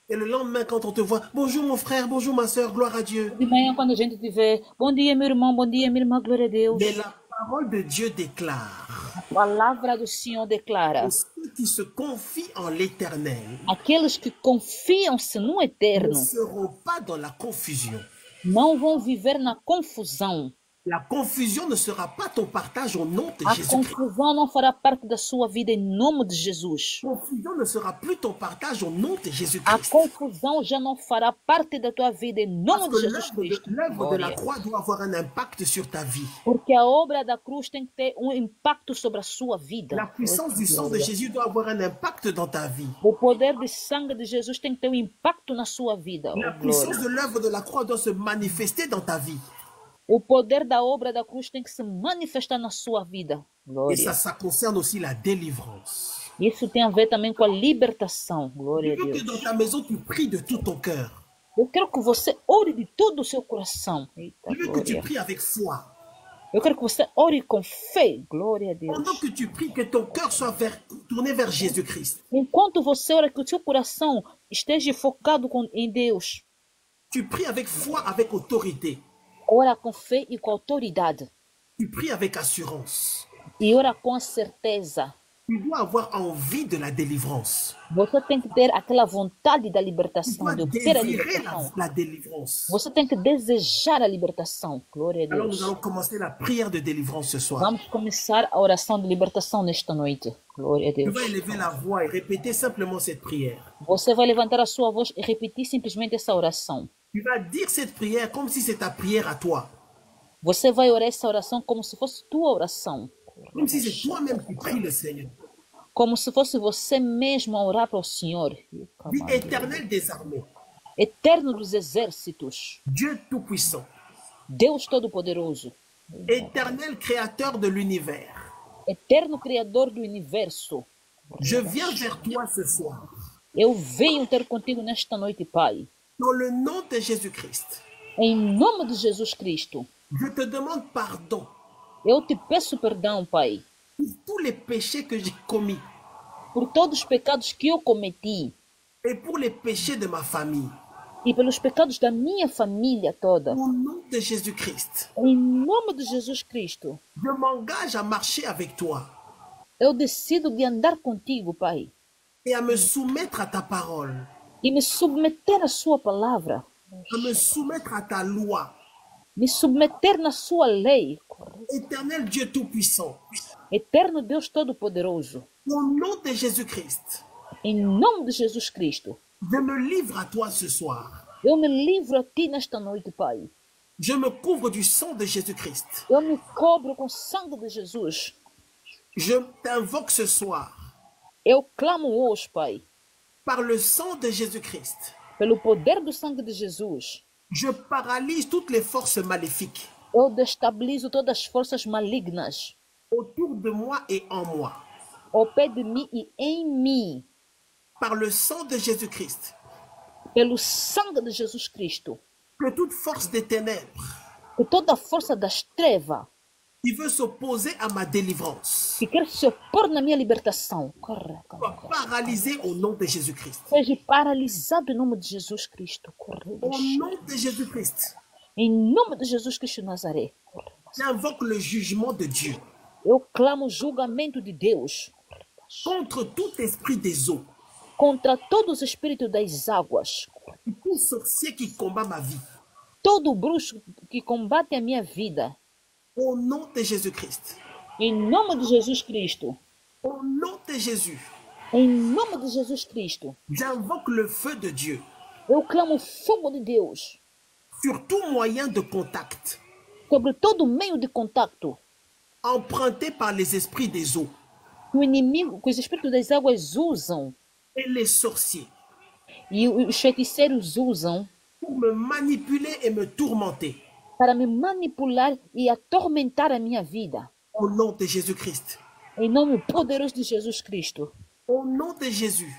Et le lendemain, quand on te voit, bonjour mon frère, bonjour ma soeur, gloire à Dieu. De manhã, quando a gente te vê, bom dia, meu irmão, bom dia, minha irmã, glória a Deus. Mais la parole de Dieu déclare, A palavra do Senhor declara: ceux qui se confient en l'éternel aqueles que confiam-se no ne Eterno seront pas dans la confusion. não vão viver na confusão. La confusion ne sera pas ton partage au nom de A Jésus-Christ. confusão não fará parte da sua vida em nome de Jesus. La confusion ne sera plus ton partage au nom de A Jésus-Christ. confusão já não fará parte da tua vida em Parce nome que de Jesus Cristo. l'œuvre de la Glória. croix doit avoir un impact sur ta vie. Porque a obra da cruz tem que ter um impacto sobre a sua vida. La puissance du sang de Jésus doit avoir un impact dans ta vie. O poder de sangue de Jesus tem que ter um impacto na sua vida. La Oh, puissance glória. de l'œuvre de la croix doit se manifester dans ta vie. O poder da obra da cruz tem que se manifestar na sua vida. Et Glória. ça concerne aussi la délivrance. Isso tem a ver também com a libertação. Glória Je a veux que dans Deus. ta maison, tu pries de tout ton cœur. Eu quero que você ore de todo o seu coração. Eita, Je veux que tu glória. pries avec foi. Eu quero que você ore com fé. Glória a Deus. Pendant que tu pries, que ton cœur soit tourné vers Jésus-Christ. Enquanto você ora, que o seu coração esteja focado em Deus. Tu pries avec foi, avec autorité. Ora com fé e com autoridade. Tu pries avec assurance. E ora com a certeza. Tu dois avoir envie de la délivrance. Você tem que ter aquela vontade da Tu libertação, dois de obter a désirer libertação. la délivrance. Você tem que desejar a libertação. Glória a Alors nous Deus. allons commencer la prière de délivrance ce soir. Vamos começar a oração de libertação nesta noite. Glória a Tu Deus. vas élever la voix et répéter simplement cette prière. Você vai levantar a sua voz e repetir simplesmente essa oração. Tu vas dire cette prière comme si c'est ta prière à toi. Você vai orar essa oração como se fosse tua oração. Comme si c'est toi-même qui pries le Seigneur. Como se fosse você mesmo a orar para o Senhor. Dis éternel des armées, Eterno dos exércitos. Dieu tout-puissant, Deus Todo-Poderoso. éternel créateur de l'univers. Eterno Criador do Universo. Je viens vers toi ce soir. Eu venho ter contigo nesta noite, Pai. Dans le nom de Jésus-Christ, Em nome de Jesus Cristo. je te demande pardon Eu te peço perdão, Pai, pour tous les péchés que j'ai commis por todos os pecados que eu cometi et pour les péchés de ma famille. e pelos pecados da minha família toda. Au nom de Jésus-Christ, Em nome de Jesus Cristo, je m'engage à marcher avec toi eu decido de andar contigo, Pai, et à me soumettre à ta parole, e me submeter à sua palavra, à me soumettre à ta loi. me submeter na sua lei. Éternel Dieu tout-puissant, Eterno Deus Todo-Poderoso, au nom de Jésus-Christ, em nome de Jesus Cristo, je me livre à toi ce soir. eu me livro a Ti nesta noite, Pai. Je me couvre du sang de Jésus-Christ. Eu me cobro com o sangue de Jesus. Je t'invoque ce soir, Eu clamo hoje, Pai, par le sang de Jésus-Christ. pelo poder do sangue de Jesus. Je paralyse toutes les forces maléfiques Eu destabilizo todas as forças malignas autour de moi et en moi. ao pé de mim e em mim, Par le sang de Jésus-Christ, pelo sangue de Jesus Cristo. que toute force des ténèbres Que toda a força das trevas qui veut s'opposer à ma délivrance que quer se opor na minha libertação, corre, soit paralysée au nom de Jésus-Christ. seja paralisado em nome de Jesus Cristo. Au nom de Jésus-Christ, Em nome de Jesus Cristo de Nazaré. j'invoque le jugement de Dieu Eu clamo o julgamento de Deus contre tout esprit des eaux, contra todos os espíritos das águas, tout sorcier qui combat ma vie. todo bruxo que combate a minha vida. Au nom de Jésus-Christ, Em nome de Jesus Cristo. au nom de Jésus, Em nome de Jesus Cristo. j'invoque le feu de Dieu Eu clamo o fogo de Deus sur tout moyen de contact sobre todo meio de contato emprunté par les esprits des eaux que o inimigo, que os espíritos das águas usam et les sorciers e os feiticeiros usam pour me manipuler et me tourmenter. para me manipular e atormentar a minha vida. Au nom de Jésus-Christ, Em nome poderoso de Jesus Cristo. au nom de Jésus,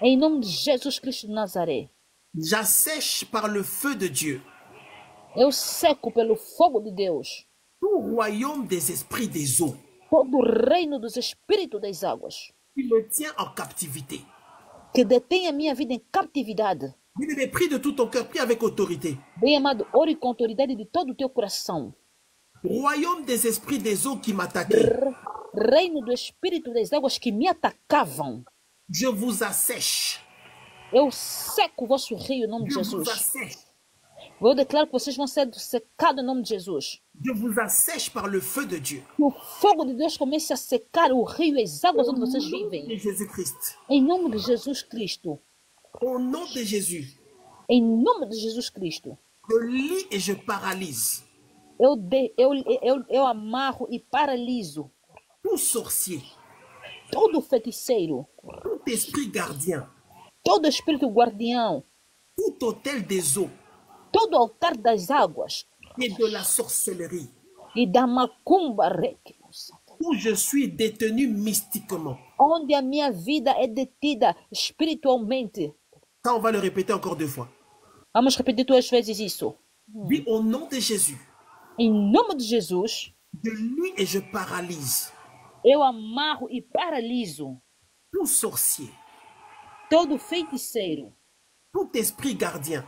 Em nome de Jesus Cristo de Nazaré. j'assèche par le feu de Dieu Eu seco pelo fogo de Deus tout royaume des esprits des eaux todo o reino dos espíritos das águas qui me tient en captivité. que detém a minha vida em captividade. Bien-aimé, prie de tout ton cœur, prie avec autorité. Bem amado, ore com autoridade de todo o teu coração. Royaume des esprits des eaux qui m'attaquaient, Reino do espírito das águas que me atacavam. je vous assèche. Eu seco o vosso rio em nome de Je vous Jesus. assèche. Eu declaro que vocês vão ser secados em nome de Jesus. Je vous assèche par le feu de Dieu. Que o fogo de Deus comece a secar o rio e as águas Au onde vocês nom vivem. de Jésus-Christ. Em nome de Jesus Cristo. Au nom de Jésus. Em nome de Jesus Cristo. Je lis et je paralyse Eu amarro e paraliso tout sorcier, todo feiticeiro, tout esprit gardien, todo espírito guardião, tout autel des eaux todo altar das águas et de la sorcellerie, e da macumba, où je suis détenu mystiquement. onde a minha vida é detida espiritualmente. Ça, on va le répéter encore 2 fois. Vamos repetir 2 vezes isso. Oui, au nom de Jésus, Em nome de Jesus, je lis et je paralyse eu amarro e paraliso tout sorcier, todo feiticeiro, tout esprit gardien,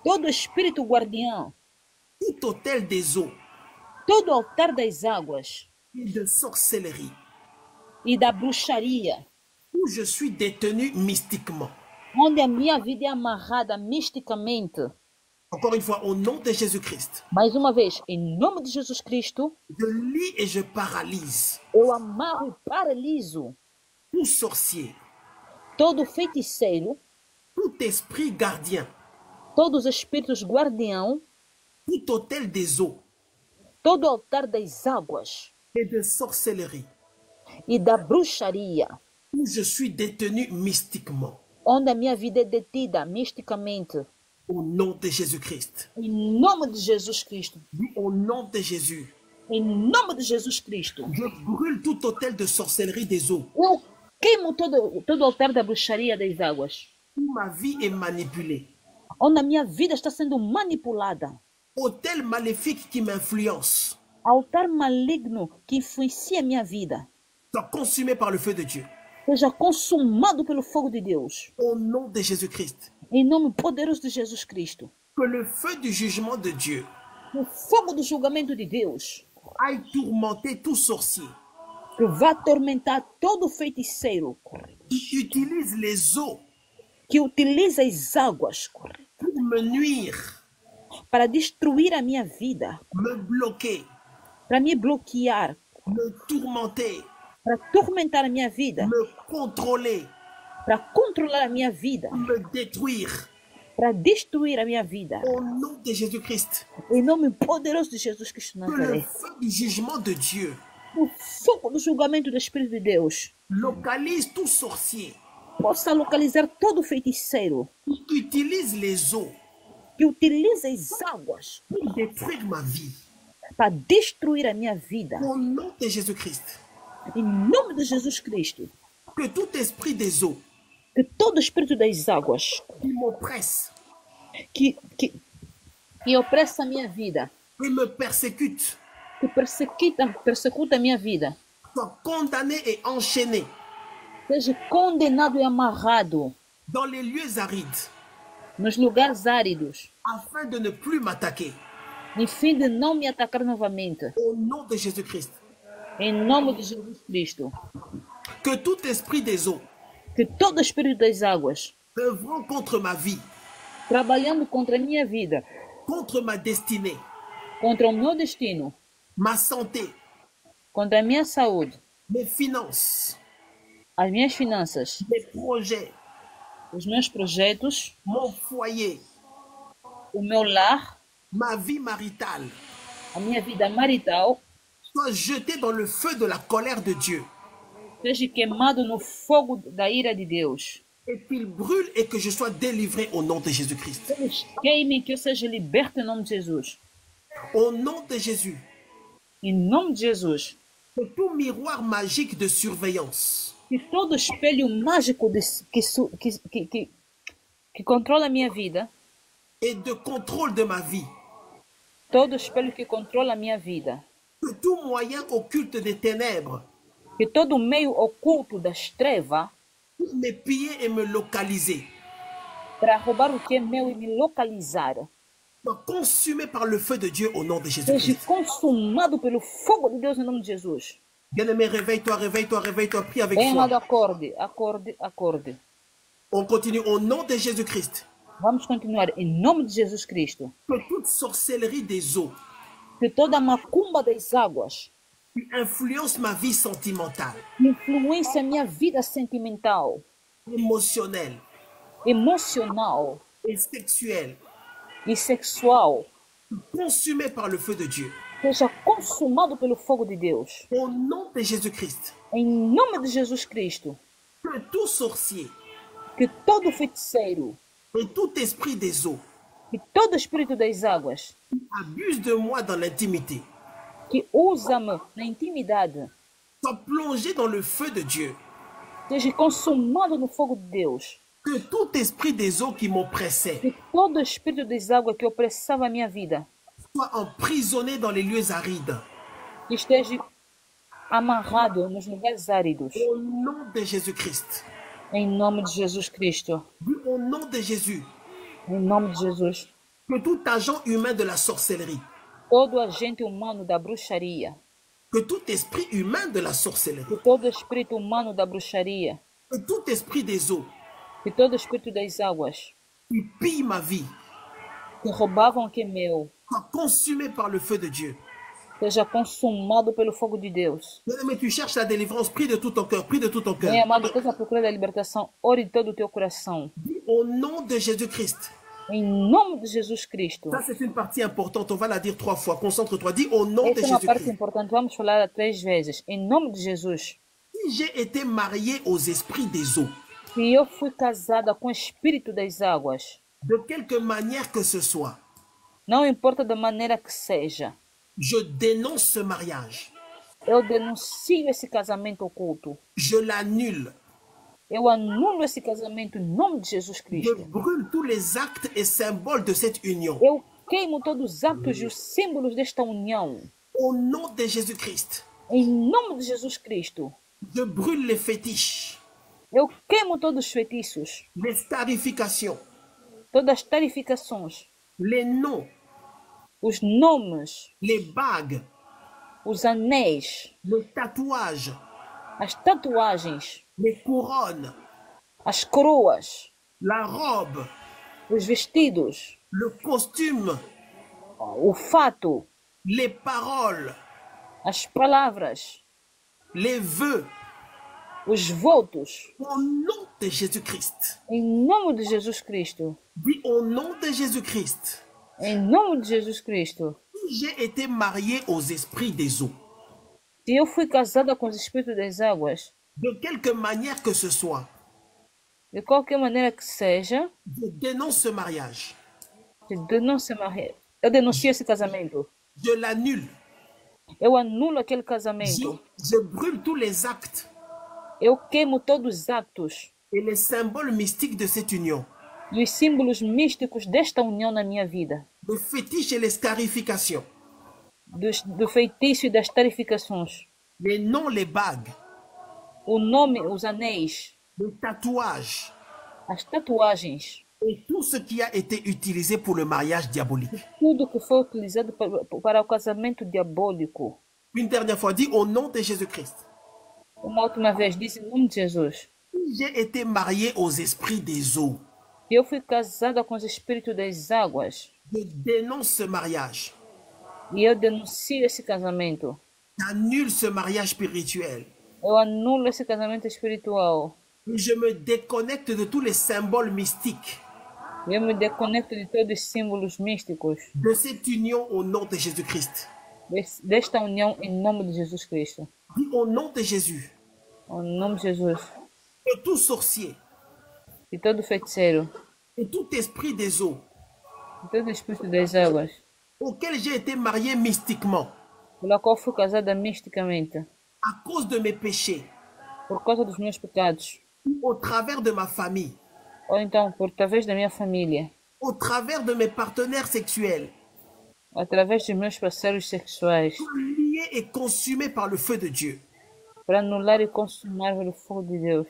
todo espírito guardião, tout autel des eaux todo altar das águas et de sorcellerie, e da bruxaria, où je suis détenu mystiquement. onde a minha vida é amarrada misticamente. Encore une fois, au nom de Jésus-Christ, Mais uma vez, em nome de Jesus Cristo, je lis et je paralyse eu amarro e paraliso tout sorcier, todo feiticeiro, tout esprit gardien, todos os espíritos guardião, tout autel des eaux todo altar das águas et de sorcellerie, e da bruxaria, où je suis détenu mystiquement. onde a minha vida é detida misticamente. Au nom de Jésus-Christ. Em nome de Jesus Cristo. Oui, au nom de Jésus. Em nome de Jesus Cristo. Je brûle tout autel de sorcellerie des eaux. Eu queimo todo altar da bruxaria das águas. Où ma vie est manipulée. Onde a minha vida está sendo manipulada. Autel maléfique qui m'influence. Altar maligno que influencia a minha vida. Soit consumé par le feu de Dieu. Seja consumado pelo fogo de Deus. Au nom de Jésus-Christ. Em nome poderoso de Jesus Cristo. Que le feu du jugement de Dieu O fogo do julgamento de Deus. aille tourmenter tout sorcier Que vá atormentar todo feiticeiro. qui utilise les eaux Que utiliza as águas. pour me nuire, Para destruir a minha vida. me bloquer, Para me bloquear. me tourmenter, Para atormentar a minha vida. me contrôler, Para controlar a minha vida. me détruire. Para destruir a minha vida. Au nom de Jésus-Christ. Em nome poderoso de Jesus Cristo de Que le Nazaré. feu du jugement de Dieu O fogo do julgamento do Espírito de Deus localise tout sorcier possa localizar todo feiticeiro qui utilise les eaux que utiliza as águas pour détruire ma vie. para destruir a minha vida. Au nom de Jésus-Christ. Em nome de Jesus Cristo. Que tout esprit des eaux Que todo espírito das águas qui m'oppresse que opressa a minha vida, et me persécute que persecuta a minha vida, soit condamné et enchaîné seja condenado e amarrado dans les lieux arides nos lugares áridos, afin de ne plus m'attaquer. em fim de não me atacar novamente. Au nom de Jésus-Christ. Em nome de Jesus Cristo. Que tout esprit des eaux Que todo espírito das águas, œuvrant contre ma vie, trabalhando contra a minha vida, contre ma destinée, contra o meu destino, ma santé, contra a minha saúde, mes finances, as minhas finanças, mes projets, os meus projetos, mon foyer, o meu lar, ma vie maritale, a minha vida marital, soit jeté dans le feu de la colère de Dieu. seja queimado no fogo da ira de Deus. Et qu'il brûle et que je sois délivré au nom de Jésus-Christ. Eles queimem, que eu seja liberto em nome de Jesus. Au nom de Jésus. Em nome de Jesus. Que tout miroir magique de surveillance Que todo espelho mágico que controla a minha vida, et de contrôle de ma vie, todo espelho que controla a minha vida, que tout moyen occulte des ténèbres que todo meio oculto das trevas, pour me piller et me localiser, para roubar o que é meu e me localizar, soit consumé par le feu de Dieu au nom de seja Jésus-Christ. consumado pelo fogo de Deus em nome de Jesus. Bien-aimé, réveille-toi, réveille-toi, réveille-toi, prie avec Bem amado, foi. acorde, acorde, acorde. On continue au nom de Jésus-Christ. Vamos continuar em nome de Jesus Cristo. Que toute sorcellerie des eaux Que toda macumba das águas qui influence ma vie sentimentale, influencia minha vida sentimental, émotionnelle emocional et sexuelle, e sexual consumée par le feu de Dieu. seja consumado pelo fogo de Deus. Au nom de Jésus-Christ, Em nome de Jesus Cristo. que tout sorcier Que todo feiticeiro et tout esprit des eaux e todo espírito das águas abuse de moi dans l'intimité que usa-me na intimidade soit plongé dans le feu de Dieu. seja consumado no fogo de Deus. Que tout esprit des eaux qui m'oppressait Que todo espírito das águas que opressava a minha vida soit emprisonné dans les lieux arides. que esteja amarrado nos lugares áridos. Au nom de Jésus-Christ. Em nome de Jesus Cristo. Au nom de Jésus. Em nome de Jesus. Que tout agent humain de la sorcellerie, Todo agente humano da bruxaria. que tout esprit humain de la sorcellerie, Que todo espírito humano da bruxaria. que tout esprit des eaux Que todo espírito das águas qui pille ma vie que roubavam o que é meu soit consumé par le feu de Dieu. seja consumado pelo fogo de Deus. Mais tu cherches la délivrance, prie de tout ton cœur, prie de tout ton cœur. Bem amado, estás à procura da libertação, ore de todo o teu coração. Au nom de Jésus-Christ. Em nome de Jesus Cristo. Ça, c'est une partie importante. On va la dire 3 fois. Concentre-toi. Dis au nom de Essa é uma parte Jésus-Christ. importante. Vamos falar 3 vezes. Em nome de Jesus. Si j'ai été marié aux esprits des eaux, Se eu fui casada com o espírito das águas, de quelque manière que ce soit, não importa da maneira que seja, je dénonce ce mariage. eu denuncio esse casamento oculto. Je l'annule. Eu anulo esse casamento em nome de Jesus Je Cristo. brûle tous les actes et symboles de cette union. Eu queimo todos os atos e os símbolos desta união. Au nom de Jésus-Christ. Em nome de Jesus Cristo. Je brûle les fétiches, Eu queimo todos os feitiços, les scarifications, todas as tarificações, les noms, os nomes, les bagues, os anéis, les tatouages, as tatuagens, les couronnes, as coroas, la robe, os vestidos, le costume, o fato, les paroles, as palavras, les vœux. os votos, Au nom de Jésus-Christ. em nome de Jesus Cristo. Dis au nom de Jésus-Christ. Em nome de Jesus Cristo. Si j'ai été marié aux esprits des eaux, Se eu fui casada com os espíritos das águas, de quelque manière que ce soit, de qualquer maneira que seja, je dénonce ce mariage. eu denuncio esse casamento. Je l'annule. Eu anulo aquele casamento. Je brûle tous les actes Eu queimo todos os actos et les symboles mystiques de cette union. e os símbolos místicos desta união na minha vida. Les fétiches et les scarifications. Do feitiço e das tarificações. Les noms, les bagues. O nome, os anéis. Les tatouages. As tatuagens. Et tout ce qui a été utilisé pour le mariage diabolique. Tudo que foi utilizado para o casamento diabólico. Une dernière fois, dis au nom de Jésus-Christ. Uma última vez, disse em nome de Jesus. J'ai été marié aux esprits des eaux. Eu fui casada com os espíritos das águas. Je dénonce ce mariage. E eu denuncio esse casamento. J'annule ce mariage spirituel. Eu anulo esse casamento espiritual. Je me déconnecte de tous les symboles mystiques. Eu me desconecto de todos os símbolos místicos. De cette union au nom de Jésus-Christ. Desta união em nome de Jesus Cristo. Dis au nom de Jésus. Em nome de Jesus. Que tout sorcier De todo feiticeiro. et tout esprit des eaux De todo espírito das águas. auquel j'ai été marié mystiquement Pela qual fui casada misticamente. à cause de mes péchés Por causa dos meus pecados. ou au travers de ma famille, Ou então, por através da minha família. au travers de mes partenaires sexuels, Através dos meus parceiros sexuais. liés et consumés par le feu de Dieu. Para anular e consumar pelo fogo de Deus.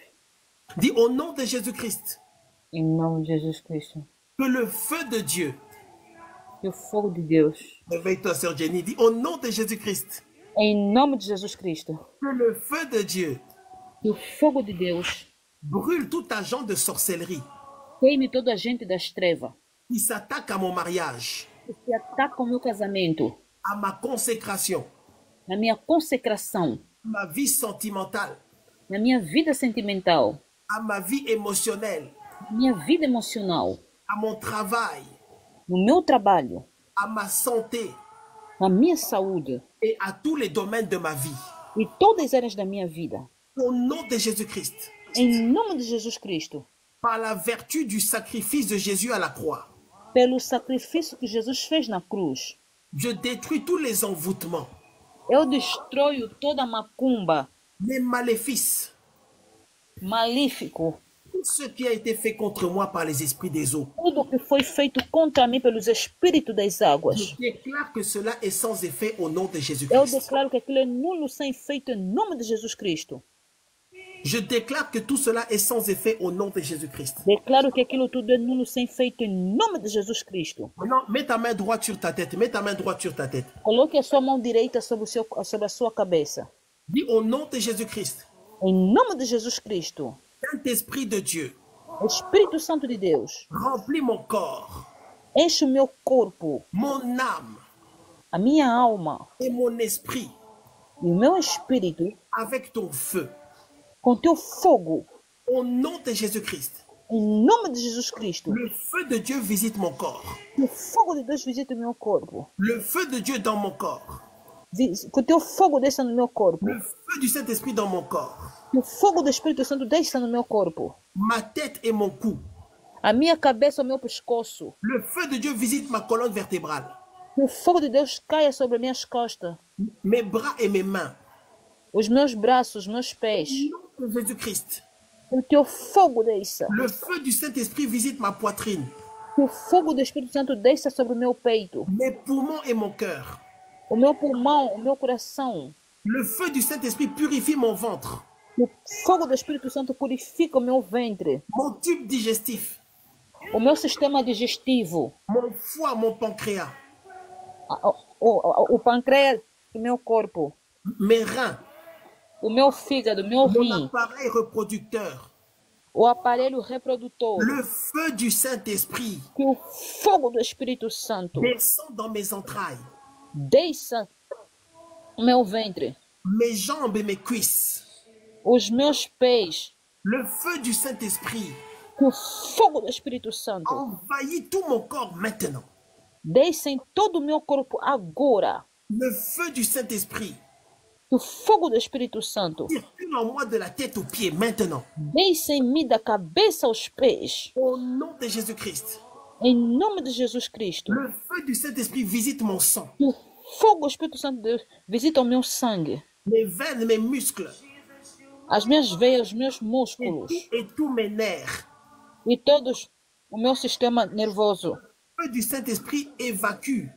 Dis au nom de Jésus-Christ Em nome de Jesus Cristo. que le feu de Dieu, Que o fogo de Deus. réveille-toi sœur Jenny, dis au nom de Jésus-Christ Em nome de Jesus Cristo. que le feu de Dieu Que o fogo de Deus brûle tout agent de sorcellerie, Queime toda a gente das trevas qui s'attaque à mon mariage, que se ataca ao meu casamento, à ma consécration, na minha consecração, à ma vie sentimentale, na minha vida sentimental, à ma vie émotionnelle, na minha vida emocional, à mon travail, no meu trabalho, à ma santé na minha saúde et à tous les domaines de ma vie. e todas as áreas da minha vida. Au nom de Jésus-Christ, Em nome de Jesus Cristo, par la vertu du sacrifice de Jésus à la croix, pelo sacrifício que Jesus fez na cruz, je détruis tous les envoûtements, eu destruo toda a macumba, les maléfices, malífico, tout ce qui a été fait contre moi par les esprits des eaux. tudo que foi feito contra mim pelos espíritos das águas. Je déclare que cela est sans effet au nom de Eu Jésus-Christ. declaro que aquilo é nulo sem efeito em nome de Jesus Cristo. Je déclare que tout cela est sans effet au nom de Jésus-Christ. Declaro que aquilo tudo é nulo sem efeito em nome de Jesus Cristo. Maintenant, mets ta main droite sur ta tête. Mets ta main droite sur ta tête. Coloque a sua mão direita sobre a sua cabeça. Dis au nom de Jésus-Christ. Em nome de Jesus Cristo. Saint-Esprit de Dieu, Espírito Santo de Deus, remplis mon corps, enche o meu corpo, mon âme a minha alma et mon esprit e o meu espírito avec ton feu. com teu fogo. Au nom de Jésus-Christ, Em nome de Jesus Cristo. le feu de Dieu visite mon corps. Que o fogo de Deus visite o meu corpo. Le feu de Dieu dans mon corps. Que o teu fogo desça no meu corpo. Le feu du Saint-Esprit dans mon corps. Que o fogo do Espírito Santo desça no meu corpo. Ma tête et mon cou. A minha cabeça, o meu pescoço. Le feu de Dieu visite ma colonne vertébrale. Que o fogo de Deus caia sobre minhas costas. Mes bras et mes mains. Os meus braços, os meus pés. Au nom de Jésus-Christ. Que o teu fogo desça. Le feu du Saint-Esprit visite ma poitrine. Que o fogo do Espírito Santo desça sobre o meu peito. Mes poumons et mon cœur. O meu pulmão, o meu coração. Le feu du Saint-Esprit purifie mon ventre. Que o fogo do Espírito Santo purifica o meu ventre. Mon tube digestif. O meu sistema digestivo. Mon foie, mon pancréas. O pâncreas do meu corpo. Mes reins. O meu fígado, o meu Mon rim. appareil reproducteur. O aparelho reprodutor. Le feu du Saint-Esprit Que o fogo do Espírito Santo descend dans mes entrailles. desça o meu ventre. Mes jambes et mes cuisses. Os meus pés. Le feu du Saint-Esprit Que o fogo do Espírito Santo envahit tout mon corps maintenant. desça em todo o meu corpo agora. Le feu du Saint-Esprit Que o fogo do Espírito Santo circule en moi de la tête aux pieds maintenant. desça em mim da cabeça aos pés. Au nom de Jésus-Christ. Em nome de Jesus Cristo. Le feu du Saint-Esprit visite mon sang, Que o fogo do Espírito Santo de Deus visita o meu sangue. mes veines, mes muscles As minhas veias, os meus músculos. et tous mes nerfs. E todos o meu sistema nervoso. Le feu du Saint-Esprit évacue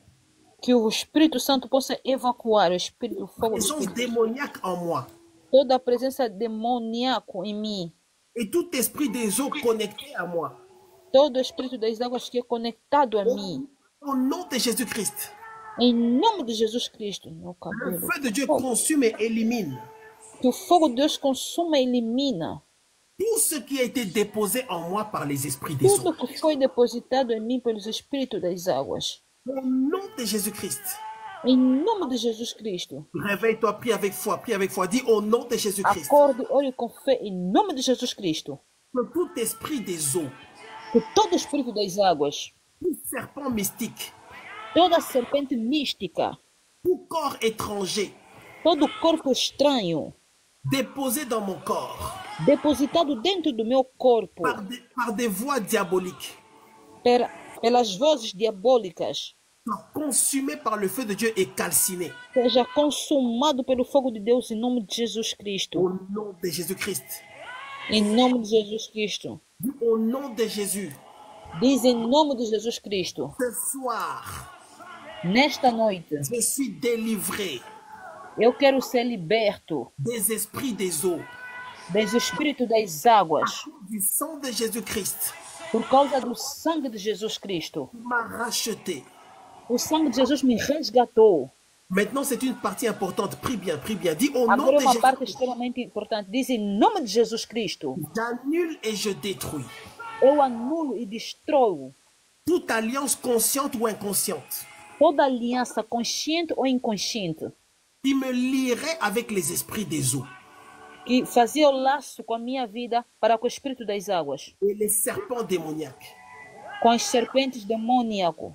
Que o Espírito Santo possa evacuar o Espírito, o fogo do l'essence Espírito. démoniaque en moi Toda a presença demoníaca em mim. et tout esprit des eaux connecté à moi. Todo o Espírito das águas que é conectado a mim. Au nom de Jésus-Christ, Em nome de Jesus Cristo. Meu le cabelo. feu de Dieu consume et élimine Que o fogo de Deus consuma e elimina tout ce qui a été déposé en moi par les esprits des tudo eaux. que foi depositado em mim pelos Espíritos das águas. Au nom de Jésus-Christ, Em nome de Jesus Cristo. réveille-toi, prie avec foi, prie avec foi. Dis au nom de Jésus-Christ, Acorde, ore com fé em nome de Jesus Cristo. que tout esprit des eaux, Que todo Espírito das águas, tout serpent mystique, toda serpente mística, tout corps étranger todo corpo estranho, déposé dans mon corps depositado dentro do meu corpo par des voies diaboliques, pelas vozes diabólicas, soit consumé par le feu de Dieu et calciné. seja consumado pelo fogo de Deus em nome de Jesus Au Cristo. nom de Jésus-Christ. Em nome de Jesus Cristo. Dis au nom de Jésus. Diz em nome de Jesus Cristo. Ce soir, Nesta noite, je suis délivré eu quero ser liberto des esprits des eaux, dos espíritos das águas, du sang de Jésus-Christ, por causa do sangue de Jesus Cristo. qui m'a racheté. O sangue de Jesus me resgatou. Maintenant, c'est une partie importante. Prie bien, prie bien. Dis au nom Agora é de uma parte Jésus. extremamente importante. Diz em nome de Jesus Cristo. J'annule et je détruis eu anulo e destruo toute alliance consciente ou inconsciente toda aliança consciente ou inconsciente qui me lierait avec les esprits des eaux que fazia o laço com a minha vida para com o espírito das águas, et les serpents démoniaques. com as serpentes demoníacas,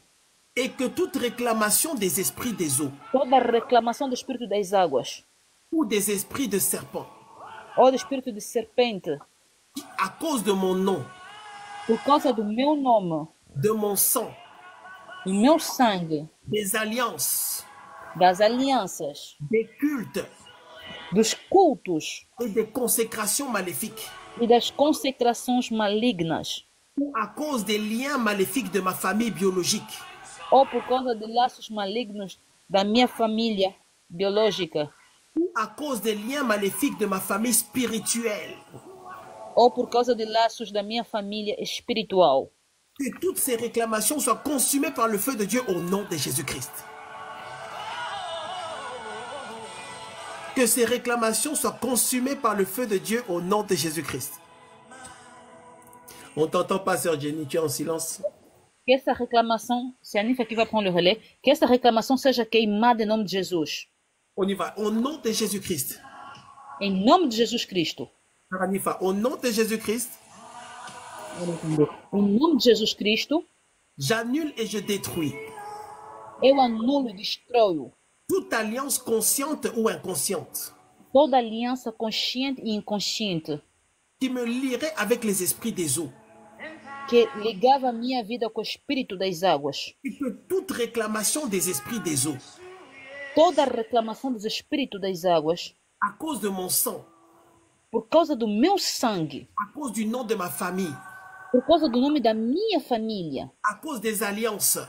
Et que toute réclamation des esprits des eaux toda reclamação do espírito das águas ou des esprits de serpents ou do espírito de serpente, à cause de mon nom, por causa do meu nome, de mon sang, do meu sangue, des alliances, das alianças, des cultes dos cultos et des consécrations maléfiques, e das consecrações malignas, ou à cause des liens maléfiques de ma famille biologique, ou por causa de laços malignos da minha família biológica, ou à cause des liens maléfiques de ma famille spirituelle, ou por causa de laços da minha família espiritual. que toutes ces réclamations soient consumées par le feu de Dieu au nom de Jésus-Christ. Que ces réclamations soient consumées par le feu de Dieu au nom de Jésus-Christ. On t'entend pas, sœur Jenny, tu es en silence. Que essa reclamação, se a Nifa aqui vai prendre le relais, que essa reclamação seja queimada em nome de Jesus. On y va. Au nom de Jésus-Christ. Em nome de Jesus Cristo. Sœur Anifa, au nom de Jésus-Christ, Em nome de Jesus Cristo, j'annule et je détruis eu anulo e destruo toute alliance consciente ou inconsciente toda aliança consciente e inconsciente qui me lierait avec les esprits des eaux. que ligava a minha vida com o espírito das águas. Et que toute réclamation des esprits des eaux, Toda a reclamação dos espíritos das águas, à cause de mon sang, por causa do meu sangue, à cause du nom de ma famille, por causa do nome da minha família, à cause des alliances,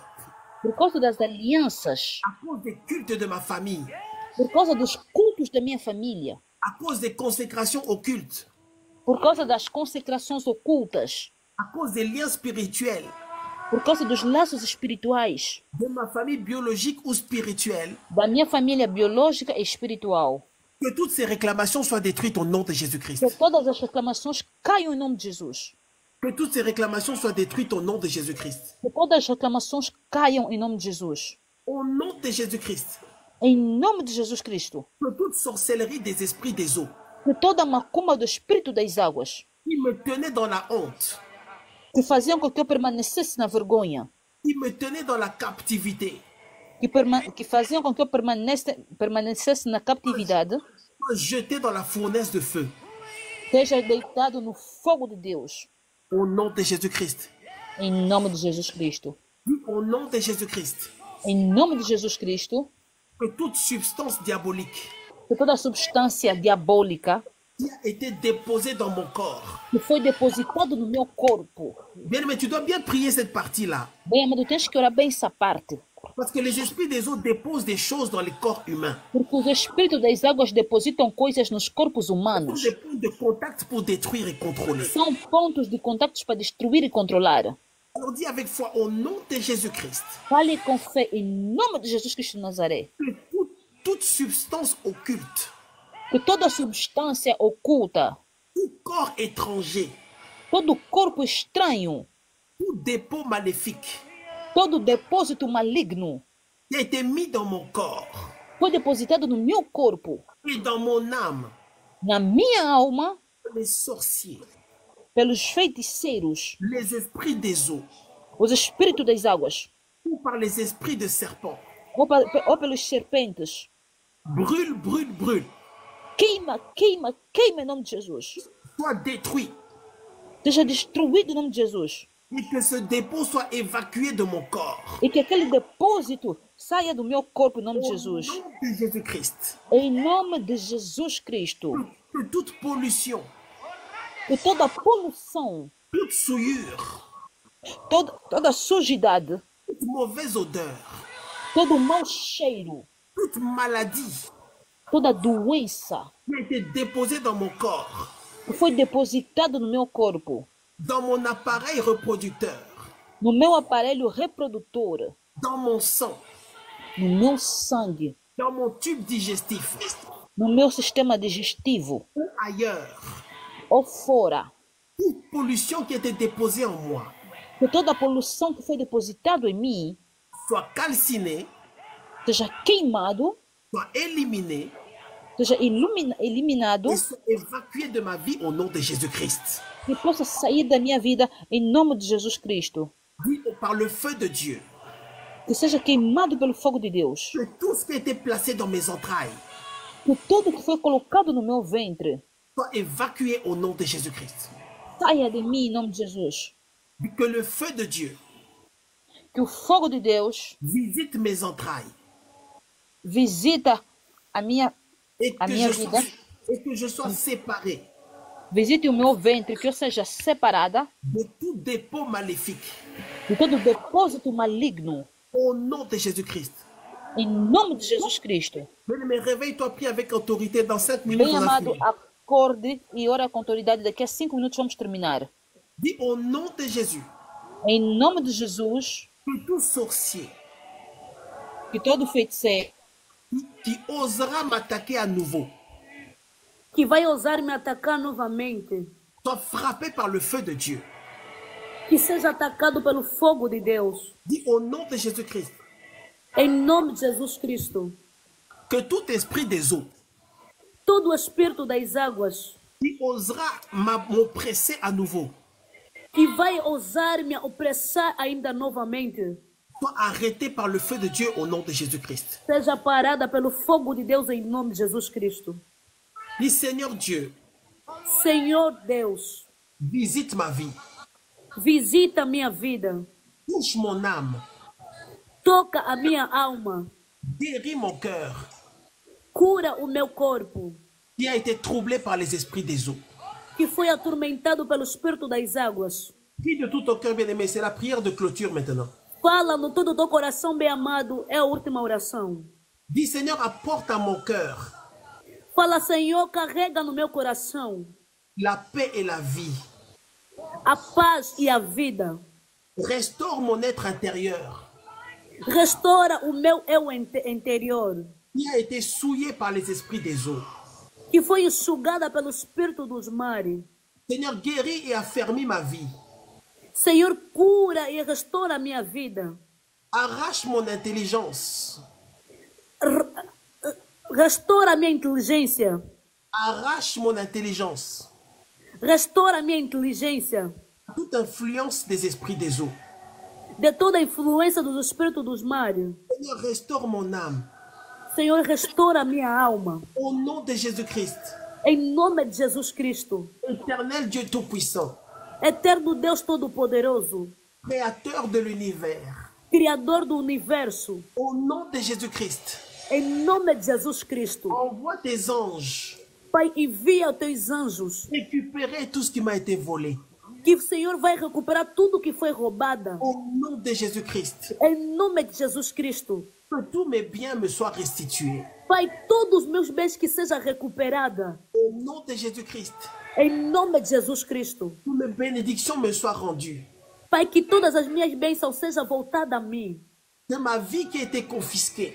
por causa das alianças, à cause des cultes de ma famille, por causa dos cultos da minha família, à cause des consécrations occultes, por causa das consecrações ocultas, à cause des liens spirituels por causa dos laços espirituais de ma famille biologique ou spirituelle, da minha família biológica e espiritual. que toutes ces réclamations soient détruites au nom de Jésus-Christ. Que todas as reclamações caiam em nome de Jesus. Que toutes ces réclamations soient détruites au nom de Jésus-Christ. Que todas as reclamações caiam em nome de Jesus. Au nom de Jésus-Christ. Em nome de Jesus Cristo. Que toute sorcellerie des esprits des eaux Que toda a macumba do espírito das águas, qui me tenait dans la honte, que faziam com que eu permanecesse na vergonha, qui me tenait dans la captivité, que faziam com que eu permanecesse na captividade, soit jeté dans la fournaise de feu. seja deitado no fogo de Deus. Au nom de Jésus-Christ. Em nome de Jesus Cristo. Au nom de Jésus-Christ. Em nome de Jesus Cristo. Que toute substance diabolique Que toda substância diabólica qui a été déposée dans mon corps. que foi depositado no meu corpo. Bien, mais tu dois bien prier cette partie-là. Bem, amado, tens que orar bem essa parte. Parce que les esprits des eaux déposent des choses dans les corps humains. Porque os espíritos das águas depositam coisas nos corpos Ce sont humanos. des points de contact pour détruire et contrôler. São pontos de contactos para destruir e controlar. Alors dis avec foi, au nom de Jésus-Christ, Fale com fé em nome de Jesus Cristo de Nazaré. que toute substance occulte, Que toda substância oculta, tout corps étranger, todo corpo estranho, tout dépôt maléfique todo depósito maligno qui a été mis dans mon corps foi depositado no meu corpo, et dans mon âme, na minha alma, les sorciers, pelos feiticeiros, les esprits des eaux, os espíritos das águas, ou par les esprits de serpents. ou pelos serpentes. Brûle, brûle, brûle. Queima, queima, queima em nome de Jesus. Sois détruit Seja destruído em nome de Jesus. et que ce dépôt soit évacué de mon corps. E que aquele depósito saia do meu corpo em nome de Au Jesus. nom de Jésus-Christ. Em nome de Jesus Cristo. Que toute pollution, Que toda poluição, toute souillure, toda sujidade, toute mauvaise odeur, todo mau cheiro, toute maladie toda doença qui a été déposée dans mon corps, que foi depositado no meu corpo, dans mon appareil reproducteur, no meu aparelho reprodutor, dans mon sang, no meu sangue, dans mon tube digestif no meu sistema digestivo, ou ailleurs, ou fora, toute pollution qui était déposée en moi que toda a poluição que foi depositada em mim soit calcinée, seja queimado, soit éliminée seja eliminado et soit évacuée de ma vie au nom de Jésus-Christ. e possa sair da minha vida em nome de Jesus Cristo. Oui, par le feu de Dieu. Que seja queimado pelo fogo de Deus. Que tout ce qui a été placé dans mes entrailles Que tudo que foi colocado no meu ventre soit évacué au nom de Jésus-Christ. saia de mim em nome de Jesus. Que le feu de Dieu Que o fogo de Deus visite mes entrailles visita a minha vida. Et que je sois séparé Visite o meu ventre, que eu seja separada de tout dépôt maléfique de todo depósito maligno. au nom de Jésus-Christ. Em nome de Jesus Cristo. Mais réveille-toi, prie avec autorité. Dans 5 minutes, Bem on a amado, fini. acorde e ora com autoridade. Daqui a 5 minutos vamos terminar. Dis au nom de Jésus Em nome de Jesus, que tout sorcier que todo feiticeiro qui osera m'attaquer à nouveau Que vai ousar me atacar novamente. soit frappé par le feu de Dieu. Que seja atacado pelo fogo de Deus. Dis au nom de Jésus-Christ Em nome de Jesus Cristo. que tout esprit des eaux Todo o espírito das águas qui osera m'oppresser à nouveau que vai ousar me opressar ainda novamente, soit arrêté par le feu de Dieu au nom de Jésus-Christ. seja parada pelo fogo de Deus em nome de Jesus Cristo. Dis Seigneur Dieu, Senhor Deus, visite ma vie, visita a minha vida, touche mon âme, toca a minha alma, guéris mon cœur cura o meu corpo, qui a été troublé par les esprits des eaux. que foi atormentado pelo espírito das águas. Prie de tout ton cœur, bien-aimé. C'est la prière de clôture maintenant. Fala no todo do coração, bem amado, é a última oração. Dis Seigneur, apporte à mon cœur Fala, Senhor, carrega no meu coração la paix et la vie. a paz e a vida. Restaure mon être intérieur Restaura o meu eu interior, qui a été souillé par les esprits des eaux. que foi enxugada pelo espírito dos mares. Seigneur, guéris et affermis ma vie. Senhor, cura e restaura a minha vida. Arrache mon intelligence. Restaura a minha inteligência. Arrache mon intelligence. Restaura a minha inteligência Toute influence des esprits des eaux. de toda a influência dos espíritos dos mares. Seigneur, restaure mon âme. Senhor, restaura a minha alma. Au nom de Jésus-Christ, Em nome de Jesus Cristo, éternel Dieu Tout-Puissant, eterno Deus Todo-Poderoso, créateur de l'univers. Criador do universo. Au nom de Jésus-Christ, Em nome de Jesus Cristo, envoie tes anges Pai, envia os teus anjos, récupérer tout ce qui m'a été volé. que o Senhor vai recuperar tudo que foi roubado. Au nom de Jésus-Christ, Em nome de Jesus Cristo. que tous mes biens me soient restitués. Pai, todos os meus bens que seja recuperada. Au nom de Jésus-Christ, Em nome de Jesus Cristo. que mes bénédictions me soient rendues. Pai, que todas as minhas bênçãos sejam voltadas a mim. Que ma vie qui a été confisquée,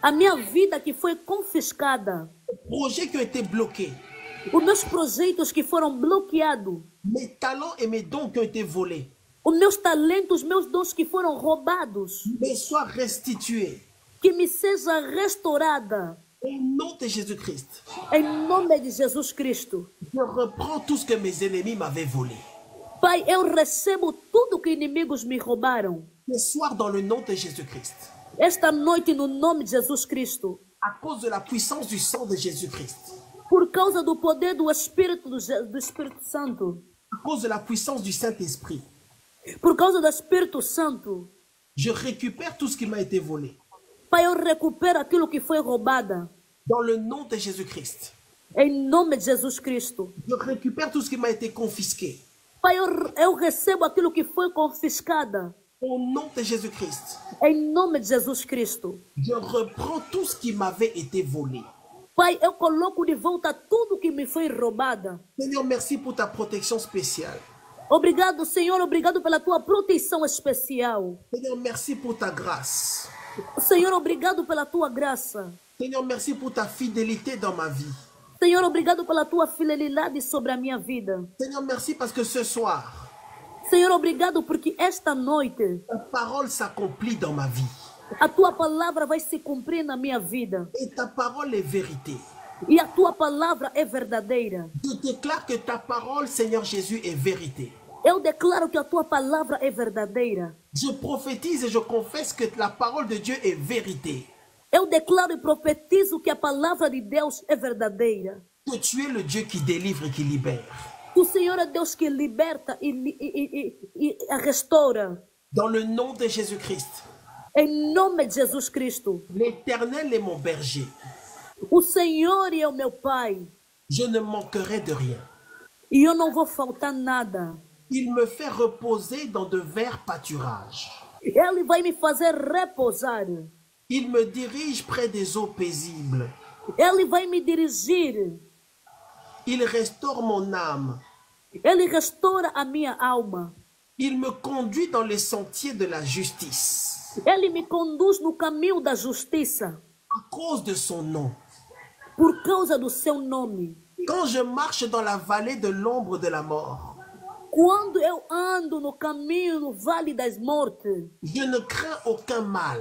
A minha vida que foi confiscada. projets qui ont été bloqués, Os meus projetos que foram bloqueados. mes talents et mes dons qui ont été volés, Os meus talentos, meus dons que foram roubados. me soient restitués. Que me seja restaurada. Au nom de Jésus-Christ, Em nome de Jesus Cristo. je reprends tout ce que mes ennemis m'avaient volé. Pai, eu recebo tudo que inimigos me roubaram. Ce soir, dans le nom de Jésus-Christ, Esta noite, no nome de Jesus Cristo. à cause de la puissance du sang de Jésus-Christ, Por causa do poder do Espírito do Espírito Santo. à cause de la puissance du Saint-Esprit, Por causa do Espírito Santo. je récupère tout ce qui m'a été volé. Pai, eu recupero aquilo que foi roubado. Dans le nom de Jésus-Christ, Em nome de Jesus Cristo. je récupère tout ce qui m'a été confisqué. Pai, eu recebo aquilo que foi confiscado. Au nom de Jésus-Christ, Em nome de Jesus Cristo. je reprends tout ce qui m'avait été volé. Pai, eu coloco de volta tudo que me foi roubado. Seigneur, merci pour ta protection spéciale. Obrigado, Senhor. Obrigado pela tua proteção especial. Seigneur, merci pour ta grâce. Senhor, obrigado pela tua graça. Seigneur, merci pour ta fidélité dans ma vie. Senhor, obrigado pela tua fidelidade sobre a minha vida. Seigneur, merci parce que ce soir, Senhor, obrigado porque esta noite ta parole s'accomplit dans ma vie. a tua palavra vai se cumprir na minha vida. Et ta parole est vérité. E a tua palavra é verdadeira. Je déclare que ta parole, Seigneur Jésus, est vérité. Eu declaro que a tua palavra é verdadeira. Je prophétise et je confesse que la parole de Dieu est vérité. Eu declaro e profetizo que a palavra de Deus é verdadeira. Que tu es le Dieu qui délivre et qui libère. O Senhor é Deus que liberta e restaura. Dans le nom de Jésus-Christ. Em nome de Jesus Cristo. L'Éternel est mon berger. O Senhor é o meu Pai. Je ne manquerai de rien. E eu não vou faltar nada. Il me fait reposer dans de verts pâturages. Ele vai me fazer repousar. Il me dirige près des eaux paisibles. Ele vai me dirigir. Il restaure mon âme. Ele restaura a minha alma. Il me conduit dans les sentiers de la justice. Ele me conduz no caminho da justiça. À cause de son nom. Por causa do seu nome. Quand je marche dans la vallée de l'ombre de la mort. Quando eu ando no caminho no vale das mortes. Je ne crains aucun mal.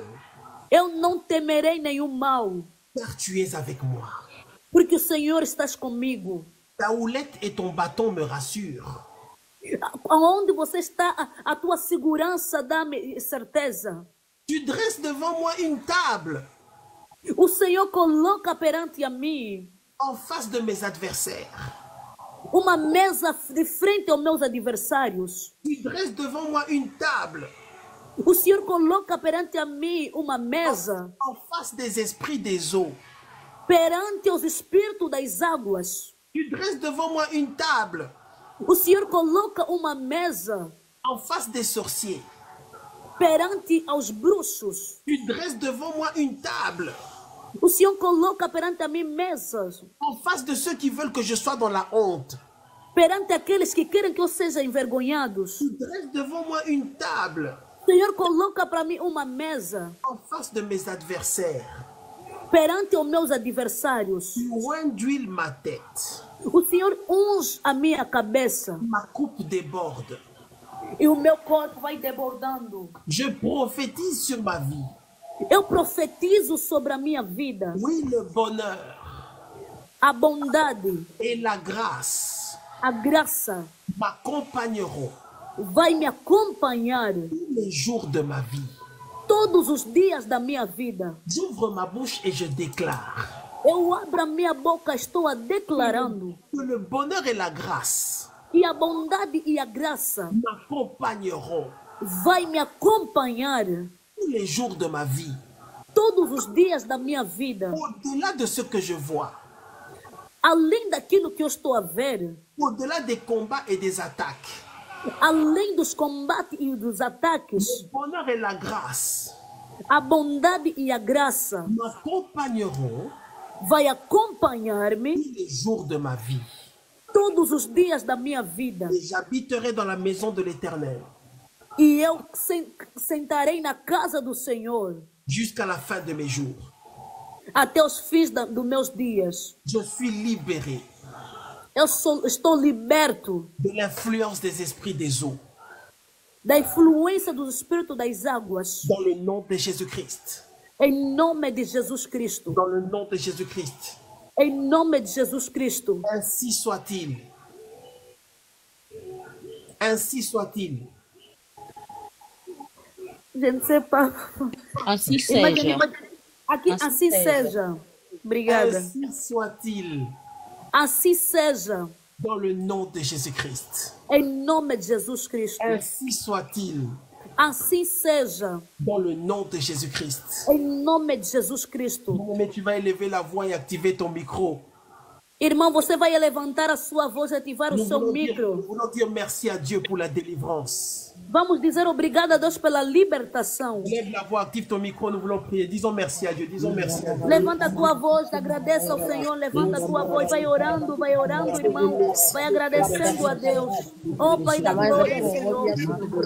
Eu não temerei nenhum mal. Car tu es avec moi. Porque o Senhor estás comigo. Ta houlette et ton bâton me rassurent. Aonde você está, a tua segurança dá-me certeza. Tu dresses devant moi une table. O Senhor coloca perante a mim. En face de mes adversaires. Uma mesa de frente aos meus adversários. Tu dresses devant moi une table. O Senhor coloca perante a mim uma mesa. En face des esprits des eaux. Perante os espíritos das águas. Tu dresses devant moi une table. O Senhor coloca uma mesa. En face des sorciers. Perante aos bruxos. Tu dresses devant moi une table. O Senhor coloca perante a mim mesas. En face de ceux qui veulent que je sois dans la honte. Perante aqueles que querem que eu seja envergonhados. Tu dresses devant moi une table. O Senhor coloca para mim uma mesa. En face de mes adversaires. Perante os meus adversários. Tu oins d'huile ma tête. O Senhor unge a minha cabeça. Ma coupe déborde. E o meu corpo vai debordando. Je prophétise sur ma vie. Eu profetizo sobre a minha vida. Oui, le bonheur. A bondade. Et la grâce. A graça. M'accompagneront. Vai me acompanhar. Tous les jours de ma vie. Todos os dias da minha vida. J'ouvre ma bouche et je déclare. Eu abro a minha boca, estou a declarando. Que le bonheur et la grâce. E a bondade e a graça. M'accompagneront. Vai me acompanhar. Tous les jours de ma vie. Todos os dias da minha vida. Au-delà de ce que je vois. Além daquilo que eu estou a ver. Au-delà des combats et des attaques. Além dos combates e dos ataques. Le bonheur et la grâce. A bondade e a graça. M'accompagneront. Vai acompanhar-me. Tous les jours de ma vie. Todos os dias da minha vida. Et j'habiterai dans la maison de l'Éternel. E eu sentarei na casa do Senhor. Jusqu'à la fin de mes jours. Até os fins dos meus dias. Je suis libéré. Estou liberto. De l'influence des esprits des eaux. Da influência dos espíritos das águas. Dans le nom de Jésus-Christ. Em nome de Jesus Cristo. Dans le nom de Jésus-Christ. Em nome de Jesus Cristo. Ainsi soit-il. Ainsi soit-il. Je ne sais pas. Assim seja. Aqui, assim seja. Obrigada. Ainsi soit-il. Assim seja. Dans le nom de Jésus-Christ. Em nome de Jesus Cristo. Ainsi soit-il. Assim seja. Dans le nom de Jésus-Christ. Em nome de Jesus Cristo. Mais tu vas élever la voix et activer ton micro. Irmão, você vai levantar a sua voz e ativar o seu micro. Nous voulons dire merci à Dieu pour la délivrance. Vamos dizer obrigado a Deus pela libertação. Lève la voix, active ton micro, nous voulons prier. Disons merci à Dieu, disons merci à Dieu. Levanta a tua voz, agradece ao Senhor, levanta a tua voz, vai orando, irmão, vai agradecendo a Deus. Oh Pai da glória, Senhor.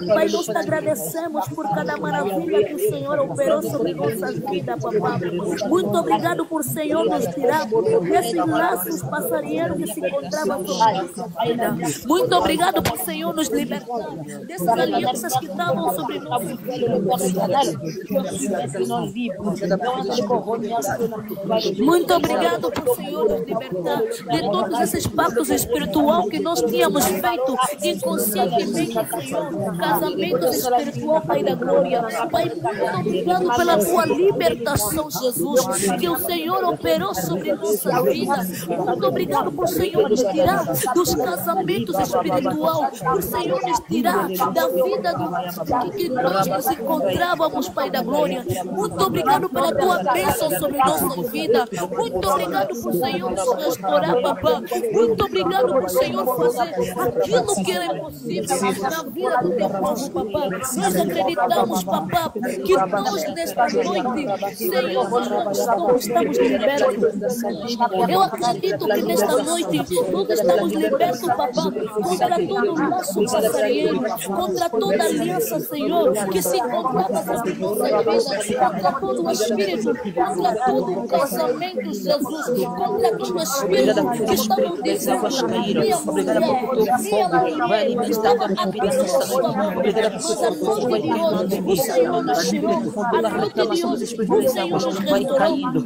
Pai, nós te agradecemos por cada maravilha que o Senhor operou sobre nossas vidas, papai. Muito obrigado por Senhor nos tirar desses laços desse passarinheiro que se encontrava sobre nossa vida. Muito obrigado por, Senhor, nos libertar dessas alianças que estavam sobre nossa vida. Muito obrigado por, Senhor, nos libertar de todos esses pactos espirituais que nós tínhamos feito inconscientemente, Senhor. Casamentos espiritual, Pai da glória. Pai, muito obrigado pela tua libertação, Jesus, que o Senhor operou sobre nossa vida. Muito obrigado por, Senhor, nos tirar dos casamentos espirituais, por, Senhor, nos tirar da vida que nós nos encontrávamos, Pai da glória. Muito obrigado pela tua bênção sobre nossa vida. Muito obrigado por, Senhor, nos restaurar, papá. Muito obrigado por, Senhor, fazer aquilo que era impossível na vida do teu povo, papá. Nós acreditamos, papá, que nós nesta noite, Senhor, nós estamos libertos. Eu acredito que nesta noite nós estamos libertos, papá, contra todo o nosso passarinheiro, contra toda aliança, Senhor, que se encontrava sobre nossas vidas, contra todo o espírito, contra todo o casamento, Jesus, contra todo o espírito que estavam dizendo, minha mulher, minha marido, vai alimentar a minha vida nesta noite. Obrigada por essa noite de hoje. O Senhor nos tirou. A noite de hoje, o Senhor nos restaurou.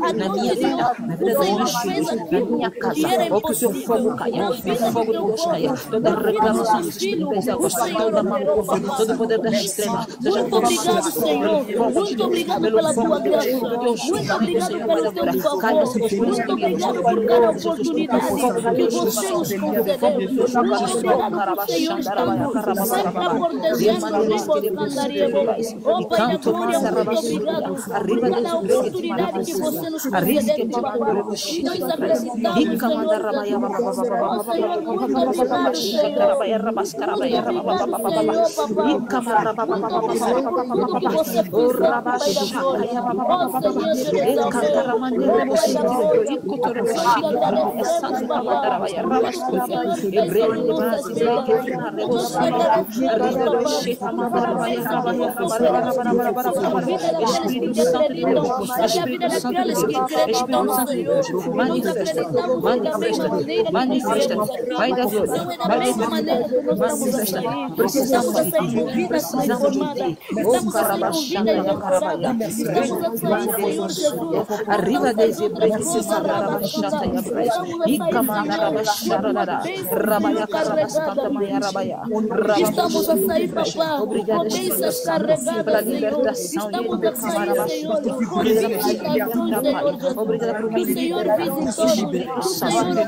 A noite de hoje, o Senhor fez aquilo que era impossível. Na vida do teu povo, na vida dos seus filhos, o Senhor operou, papá. Todo poder das trevas, Muito obrigado, Senhor. Muito obrigado pela tua graça. Muito obrigado pelo teu favor. Muito obrigado por cada oportunidade que você nos concedeu. Muito obrigado por, Senhor, estando sempre a protegendo. Oh, Pai da glória, muito obrigado por cada oportunidade que você nos concedeu, papá. Nós acreditamos, Senhor. Oh, Senhor, muito obrigado, Senhor. Tudo que você fez, Pai da glória. Oh, Senhor, manifesta, vai da glória, precisamos de ti, precisamos de ti. Arriba desse estamos a sair, papá. Obrigada pela libertação. Obrigada por me libertar.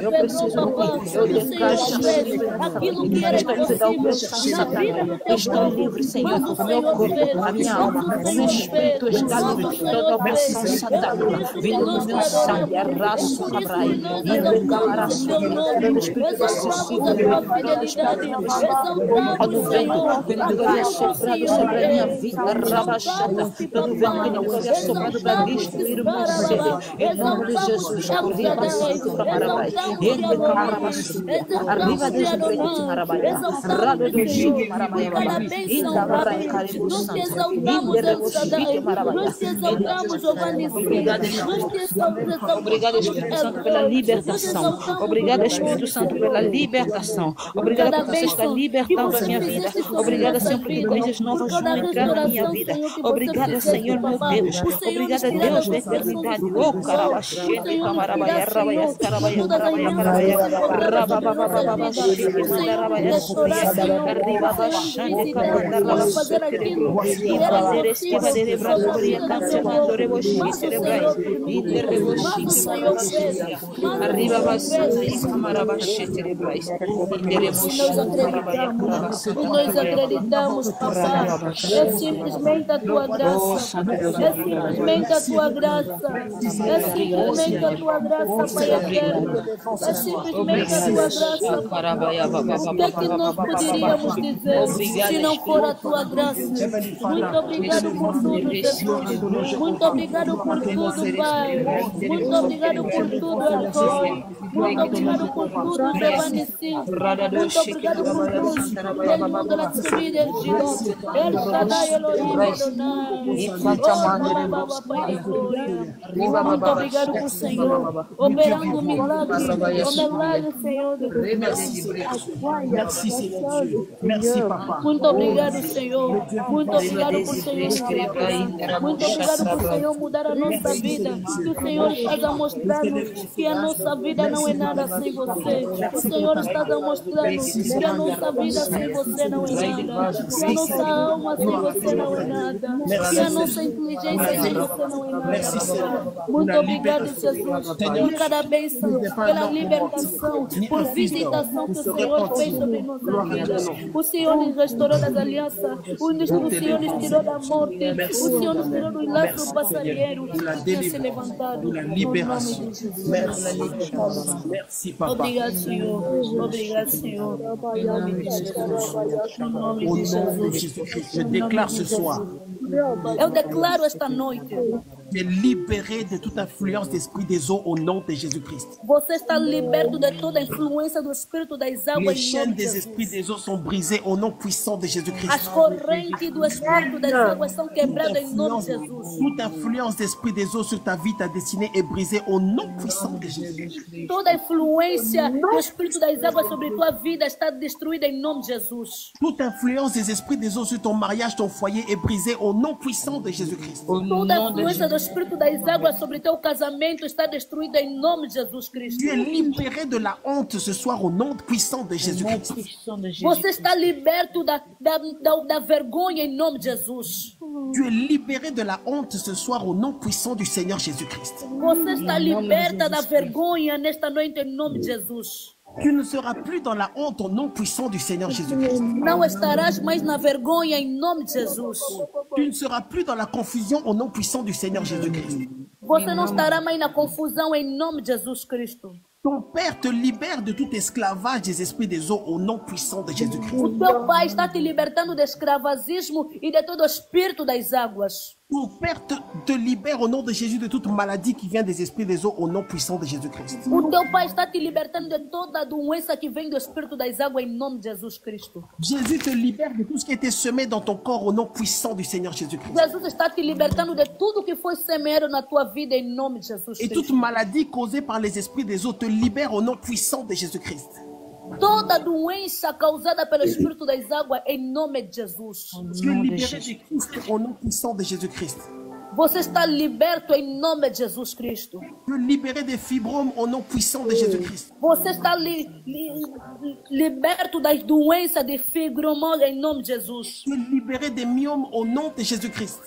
Eu preciso aquilo que era impossível na vida do teu estou livre, Senhor, o meu corpo, a minha alma, o meu espírito está livre. Toda opressão satânica vindo do meu sangue, arraso, cabrai, e recamaraço, todo espírito excessivo, todo vento que não havia soprado sobre a minha vida, rabachata, todo vento que não havia soprado para destruir o meu ser, em nome de Jesus, corria para Santo Camarabai, ele camarabaçu, arriba de Jesus, Marabai, rado do Chico, Marabai, ainda vai cair do Santo, obrigado, Espírito Santo, pela libertação. Obrigado, Espírito Santo, pela libertação. Obrigada porque você está libertando a minha vida. Obrigada, Senhor, porque coisas novas vão entrar na minha vida. Obrigada, Senhor, meu Deus. Obrigada, Deus da eternidade. Oh, carabaxete, camarabaia, rabaia, carabaia, carabaia, carabaia, rabababababa, chique, mandarabaia, suia, arribabaxande, camandarabasete, Estiva de Bradoria, Cansamandorebo, Cerebrais, Interreboshi, Arriba Bassi, Camarabachê, Cerebrais, Nós acreditamos, papá. É simplesmente a tua graça. É simplesmente a tua graça. É simplesmente a tua graça, Pai eterno. É simplesmente a tua graça. O que é que nós poderíamos dizer se não for a tua graça? Muito obrigado por tudo, Jesus. Muito obrigado por tudo, Pai. Muito obrigado por tudo, Eloi. Muito obrigado por tudo, Devaneci. Muito obrigado por tudo. Del mundo la subida del Giro. El Shaddai Elohim Adonai. Oh, Pai da glória. Muito obrigado por Senhor. Operando milagres. Senhor. Merci, Seigneur Dieu. Merci, Papa. Muito obrigado, Senhor. Muito obrigado por Senhor. Muito obrigado por Senhor mudar a nossa vida. Que o Senhor está a mostrar-nos que a nossa vida não é nada sem você. O Senhor está a mostrar-nos que a nossa vida sem você não é nada. Que a nossa alma sem você não é nada. Que a nossa inteligência sem você não é nada. Muito obrigado, Jesus, por cada bênção, pela libertação, por visitação que o Senhor fez sobre nossa vida. O Senhor nos restaurou das alianças, o Senhor nos tirou da morte, o Senhor nos tirou do laço do passarinheiro, tem se levantado. Merci, Papa. Obrigado, Senhor. Obrigado, Senhor. Em nome de Jesus. Au nom de Jésus-Christ, je déclare ce soir. Eu declaro esta noite. Tu es libéré de toute influence d'esprit des eaux au nom de Jésus-Christ. Você está liberto de toda a influência do espírito das águas. Les chaînes des esprits des eaux sont brisées au nom puissant de Jésus-Christ. As correntes do espírito das águas são quebradas em nome de Jesus. Toute influence d'esprit des eaux sur ta vie, ta destinée est brisée au nom puissant de Jésus. Toda a influência do espírito das águas sobre tua vida está destruída em nome de Jesus. Toute influence des esprits des eaux sur ton mariage, ton foyer est brisée au nom puissant de Jésus-Christ. Toda a influência do espírito das águas sobre teu casamento está destruída em nome de Jesus Cristo. Tu es libéré de la honte ce soir au nom puissant de Jésus-Christ. Você está liberto da vergonha em nome de Jesus. Tu es libéré de la honte ce soir au nom puissant du Seigneur Jésus-Christ. Você está liberta da vergonha nesta noite em nome de Jesus. Tu ne seras plus dans la honte au nom puissant du Seigneur Jésus-Christ. Não estarás mais na vergonha em nome de Jesus. Tu ne seras plus dans la confusion au nom puissant du Seigneur Jésus-Christ. Você não estará mais na confusão em nome de Jesus Cristo. Ton Père te libère de tout esclavage des esprits des eaux au nom puissant de Jésus-Christ. O teu Pai está te libertando do escravagismo e de todo o espírito das águas. Ton Père te libère au nom de Jésus de toute maladie qui vient des esprits des eaux au nom puissant de Jésus-Christ. O teu Pai está te libertando de toda a doença que vem do espírito das águas em nome de Jesus Cristo. Jésus te libère de tout ce qui a été semé dans ton corps au nom puissant du Seigneur Jésus-Christ. Jesus está te libertando de tudo que foi semeado na tua vida em nome de Jesus Et Cristo. toute maladie causée par les esprits des eaux te libère au nom puissant de Jésus-Christ. Toda doença causada pelo espírito das águas em nome de Jesus. Tu es libéré des Christ au nom puissant de Jésus-Christ. Você está liberto em nome de Jesus Cristo. Tu es libéré des fibromes au nom puissant de Jésus-Christ. Você está liberto das doenças de fibromose em nome de Jesus. Tu es libéré des myomes au nom de Jésus-Christ.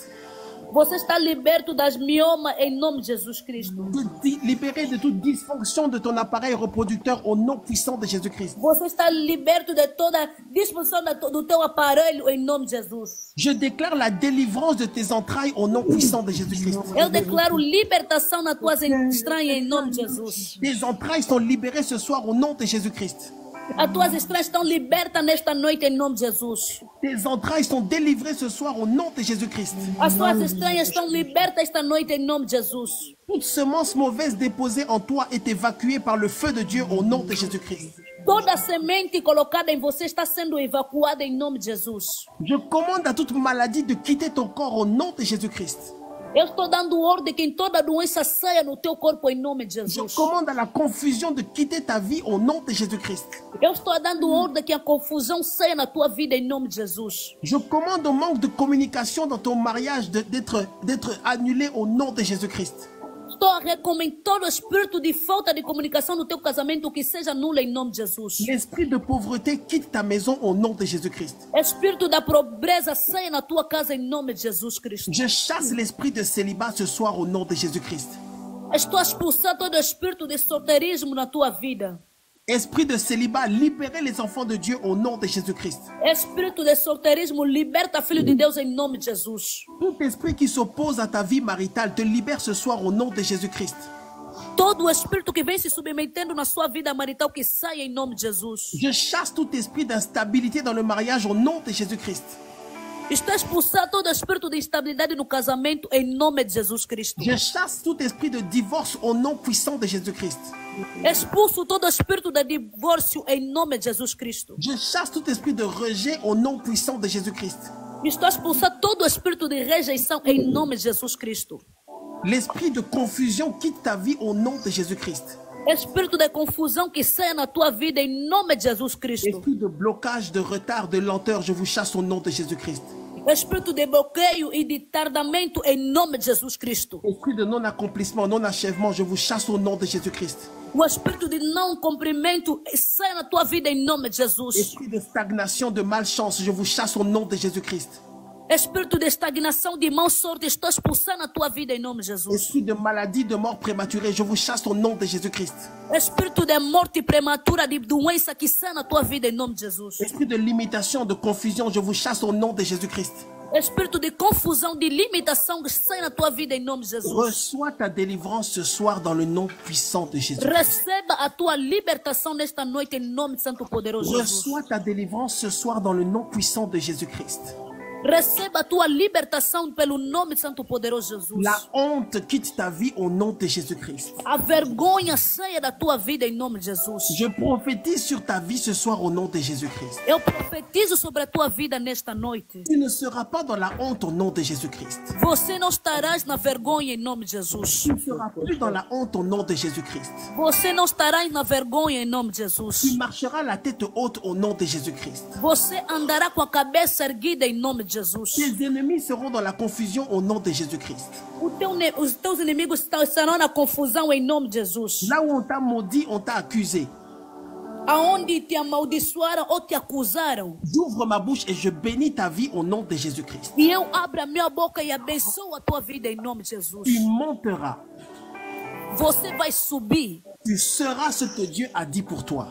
Você está liberto das miomas em nome de Jesus Cristo. Tu es libéré de toute dysfonction de ton appareil reproducteur au nom puissant de Jésus-Christ. Você está liberto de toda disfunção do teu aparelho em nome de Jesus. Je déclare la délivrance de tes entrailles au nom puissant de Jésus-Christ. Eu declaro libertação nas tuas entranhas em nome de Jesus. Tes entrailles sont libérées ce soir au nom de Jésus-Christ. As tuas entranhas estão libertas nesta noite em nome de Jesus. Tes entrailles sont délivrées ce soir au nom de Jésus-Christ. As tuas entranhas estão libertas esta noite em nome de Jesus. Toute semence mauvaise déposée en toi est évacuée par le feu de Dieu au nom de Jésus-Christ. Toda semente colocada em você está sendo evacuada em nome de Jesus. Je commande à toute maladie de quitter ton corps au nom de Jésus-Christ. Eu estou dando ordem que toda doença saia no teu corpo em nome de Je Jesus. commande à la confusion de quitter ta vie au nom de Jésus-Christ. Eu estou dando ordem que a confusão saia na tua vida em nome de Jesus. Je commande au manque de communication dans ton mariage d'être annulé au nom de Jésus-Christ. Estou a recomendar todo espírito de falta de comunicação no teu casamento que seja nulo em nome de Jesus. L'esprit de pauvreté quitte ta maison au nom de Jésus-Christ. Espírito da pobreza saia na tua casa em nome de Jesus Cristo. Je chasse l'esprit de célibat ce soir au nom de Jésus-Christ. Estou a expulsar todo espírito de solteirismo na tua vida. Esprit de célibat, libérez les enfants de Dieu au nom de Jésus-Christ. Espírito de solteirismo, liberta filho de Deus em nome de Jesus. Tout esprit qui s'oppose à ta vie maritale te libère ce soir au nom de Jésus-Christ. Todo espírito que vem se submetendo na sua vida marital que saia em nome de Jesus. Je chasse tout esprit d'instabilité dans le mariage au nom de Jésus-Christ. Estou a expulsar todo espírito de instabilidade no casamento em nome de Jesus Cristo. Je chasse tout esprit de divorce au nom puissant de Jésus-Christ. Expulso todo espírito de divórcio em nome de Jesus Cristo. Je chasse tout esprit de rejet au nom puissant de Jésus-Christ. Estou a expulsar todo espírito de rejeição em nome de Jesus Cristo. L'esprit de confusion quitte ta vie au nom de Jésus-Christ. Espírito de confusão que saia na tua vida em nome de Jesus Cristo. Esprit de blocage, de retard, de lenteur, je vous chasse au nom de Jésus-Christ. Espírito de bloqueio e de tardamento em nome de Jesus Cristo. Esprit de non-accomplissement, non-achèvement, je vous chasse au nom de Jésus-Christ. O espírito de não cumprimento saia na tua vida em nome de Jesus. Esprit de stagnation, de malchance, je vous chasse au nom de Jésus-Christ. Espírito de estagnação, de mau sorte, estou expulsando a tua vida em nome de Jesus. Esprit de maladie, de mort prématurée, je vous chasse au nom de Jésus-Christ. Espírito de morte prematura, de doença que sai na tua vida em nome de Jesus. Esprit de limitation, de confusion, je vous chasse au nom de Jésus-Christ. Espírito de confusão, de limitação que sai na tua vida em nome de Jesus. Reçois ta délivrance ce soir dans le nom puissant de Jésus. Receba a tua libertação nesta noite em nome de Santo Poderoso Jesus. Reçois ta délivrance ce soir dans le nom puissant de Jésus-Christ. Receba a tua libertação pelo nome de Santo Poderoso Jesus. La honte quitte ta vie au nom de Jésus-Christ. A vergonha saia da tua vida em nome de Jesus. Je prophétise sur ta vie ce soir au nom de Jésus-Christ. Eu profetizo sobre a tua vida nesta noite. Tu ne seras pas dans la honte au nom de Jésus-Christ. Você não estarás na vergonha em nome de Jesus. Tu ne seras plus dans la honte au nom de Jésus-Christ. Você não estarás na vergonha em nome de Tu Jesus. marcheras la tête haute au nom de Jésus-Christ. Você andará com a cabeça erguida em nome de Jesus. Tes ennemis seront dans la confusion au nom de Jésus-Christ. Os teus inimigos estarão na confusão em nome de Jesus. Là où on t'a maudit, on t'a accusé. Aonde te amaldiçoaram ou te acusaram. J'ouvre ma bouche et je bénis ta vie au nom de Jésus-Christ. E eu abro a minha boca e abençoo a tua vida em nome de Jesus. Tu monteras. Você vai subir. Tu seras ce que Dieu a dit pour toi.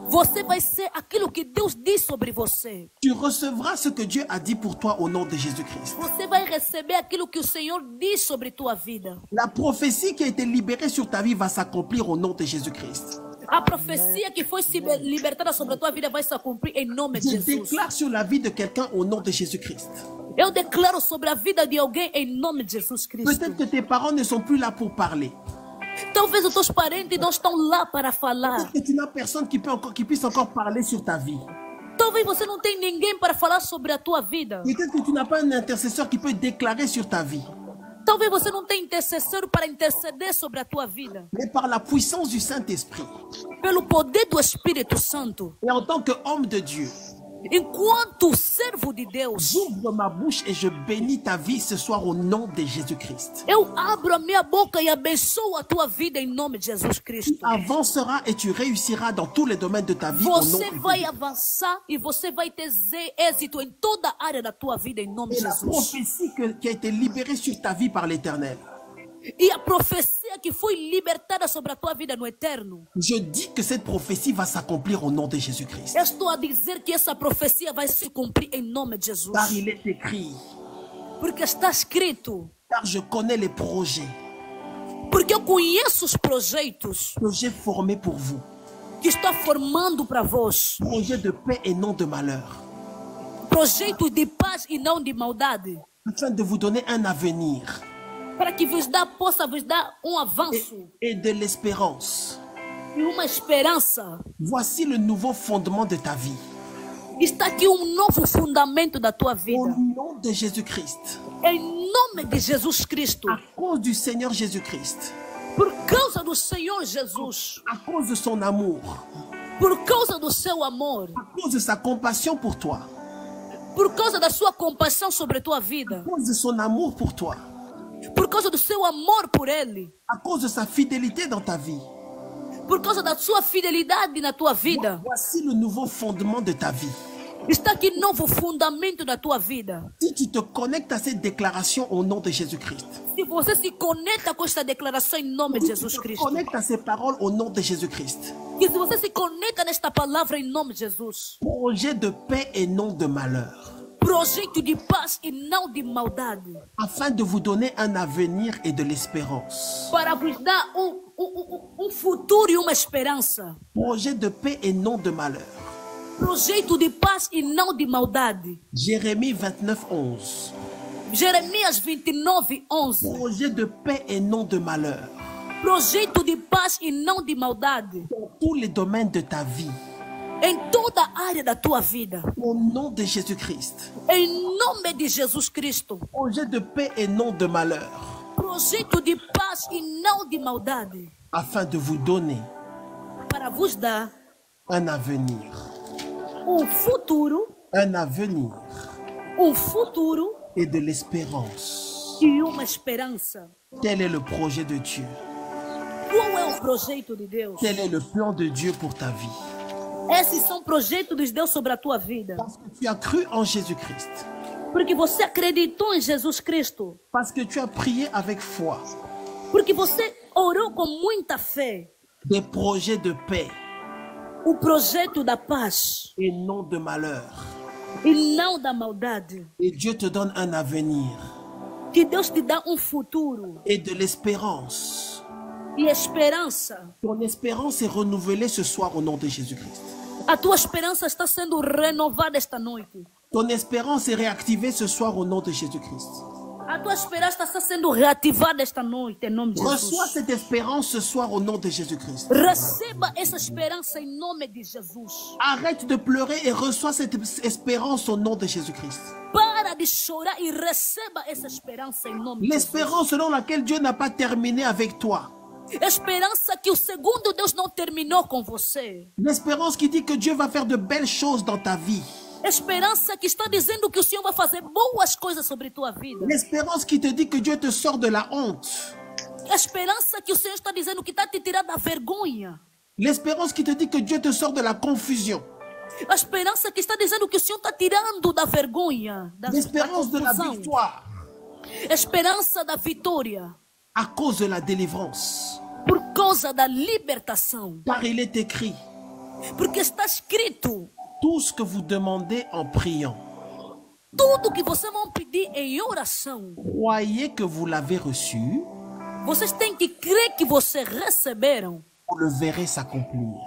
Você vai ser aquilo que Deus diz sobre você. Tu recevras ce que Dieu a dit pour toi au nom de Jésus-Christ. Você vai receber aquilo que o Senhor diz sobre tua vida. La prophétie qui a été libérée sur ta vie va s'accomplir au nom de Jésus-Christ. A profecia que foi libertada sobre a tua vida vai se cumprir em nome de Je Jesus. déclare sur la vie de quelqu'un au nom de Jésus-Christ. Eu declaro sobre a vida de alguém em nome de Jesus Cristo. Peut-être que tes parents ne sont plus là pour parler. Talvez os teus parentes não estão lá para falar. Peut-être que tu n'as personne qui puisse encore parler sur ta vie. Talvez você não tenha ninguém para falar sobre a tua vida. Peut-être que tu n'as pas un intercesseur qui peut déclarer sur ta vie. Talvez você não tenha intercessor para interceder sobre a tua vida. Mais par la puissance du Saint-Esprit, Pelo poder do Espírito Santo. et en tant qu'homme de Dieu, Enquanto servo de Deus, j'ouvre ma bouche et je bénis ta vie ce soir au nom de Jésus-Christ. eu abro a minha boca e abençoo a tua vida em nome de Jesus Tu Cristo. avanceras et tu réussiras dans tous les domaines de ta vie au nom Você de vai Jésus. avançar e você vai ter êxito em toda a área da tua vida em nome Et de la Jesus. prophétie qui a été libérée sur ta vie par l'Éternel, E a profecia que foi libertada sobre a tua vida no eterno, je dis que cette prophétie va s'accomplir au nom de Jésus-Christ. eu estou a dizer que essa profecia vai se cumprir em nome de Jesus. Car il est écrit, Porque está escrito, car je connais les projets porque eu conheço os projetos que j'ai formés pour vous, que estou formando para vós. projets de paix et non de malheur, Projetos de paz e não de maldade. afin de vous donner un avenir Para que possa vos dar avanço et de l'espérance. e uma esperança. Voici le nouveau fondement de ta vie. Está aqui novo fundamento da tua Au vida. nom de Jésus-Christ, Em nome de Jesus Cristo. à cause du Seigneur Jésus-Christ, Por causa do Senhor Jesus. à cause de son amour, Por causa do seu amor. à cause de sa compassion pour toi, Por causa da sua compaixão sobre a tua vida. à cause de son amour pour toi, Por causa do seu amor por Ele. à cause de sa fidélité dans ta vie. Por causa da sua fidelidade na tua vida. Voici le nouveau fondement de ta vie. Está aqui novo fundamento da tua vida. Si tu te connectes à cette déclaration au nom de Jésus-Christ, Se você se conecta com esta declaração em nome de si tu Jesus te Cristo. connectes à ces paroles au nom de Jésus-Christ, E se você se conecta nesta palavra em nome de Jesus. projet de paix et non de malheur, Projeto de paz e não de maldade. afin de vous donner un avenir et de l'espérance. Para vos dar futuro e uma esperança. Projet de paix et non de malheur. Projeto de paz e não de maldade. Jérémie 29, 11. Jeremias 29, 11. Projet de paix et non de malheur. Projeto de paz e não de maldade. Dans tous les domaines de ta vie. Em toda a área da tua vida. Au nom de Jésus-Christ. Em nome de Jesus Cristo. Projet de paix et non de malheur. Projeto de paz e não de maldade. Afin de vous donner para vos dar un avenir. futuro, Un avenir futuro et de l'espérance. e uma esperança. Tel est le projet de Dieu. Qual é o projeto de Deus? Tel est le plan de Dieu pour ta vie. Esses são projetos de Deus sobre a tua vida. Parce que tu as cru en Jésus-Christ. Porque você acreditou em Jesus Cristo. Parce que tu as prié avec foi. Porque você orou com muita fé. Des projets de paix O projeto da paz et non de malheur. e não da maldade. Et Dieu te donne un avenir Que Deus te dá futuro et de l'espérance. e esperança. Ton espérance est renouvelée ce soir au nom de Jésus-Christ. A tua esperança está sendo renovada esta noite. Ton espérance est réactivée ce soir au nom de Jésus-Christ. A tua esperança está sendo reativada esta noite em nome de Reçois Jesus. cette espérance ce soir au nom de Jésus-Christ. Receba essa esperança em nome de Jesus. Arrête de pleurer et reçois cette espérance au nom de Jésus-Christ. Para de chorar e receba essa esperança em nome de Jesus. L'espérance selon laquelle Dieu n'a pas terminé avec toi. Esperança que o segundo Deus não terminou com você. L'espérance qui dit que Dieu va faire de belles choses dans ta vie. Esperança que está dizendo que o Senhor vai fazer boas coisas sobre tua vida. L'espérance qui te dit que Dieu te sort de la honte. Esperança que o Senhor está dizendo que está te tirando da vergonha. L'espérance qui te dit que Dieu te sort de la confusion. A esperança que está dizendo que o Senhor está tirando da vergonha, da L'espérance de la confusão. victoire Esperança da vitória, à cause de la délivrance. por causa da libertação. Car il est écrit, Porque está escrito, tout ce que vous demandez en priant, tudo que vocês vão pedir em oração, croyez que vous l'avez reçu, vocês têm que crer que vocês receberam. vous le verrez s'accomplir.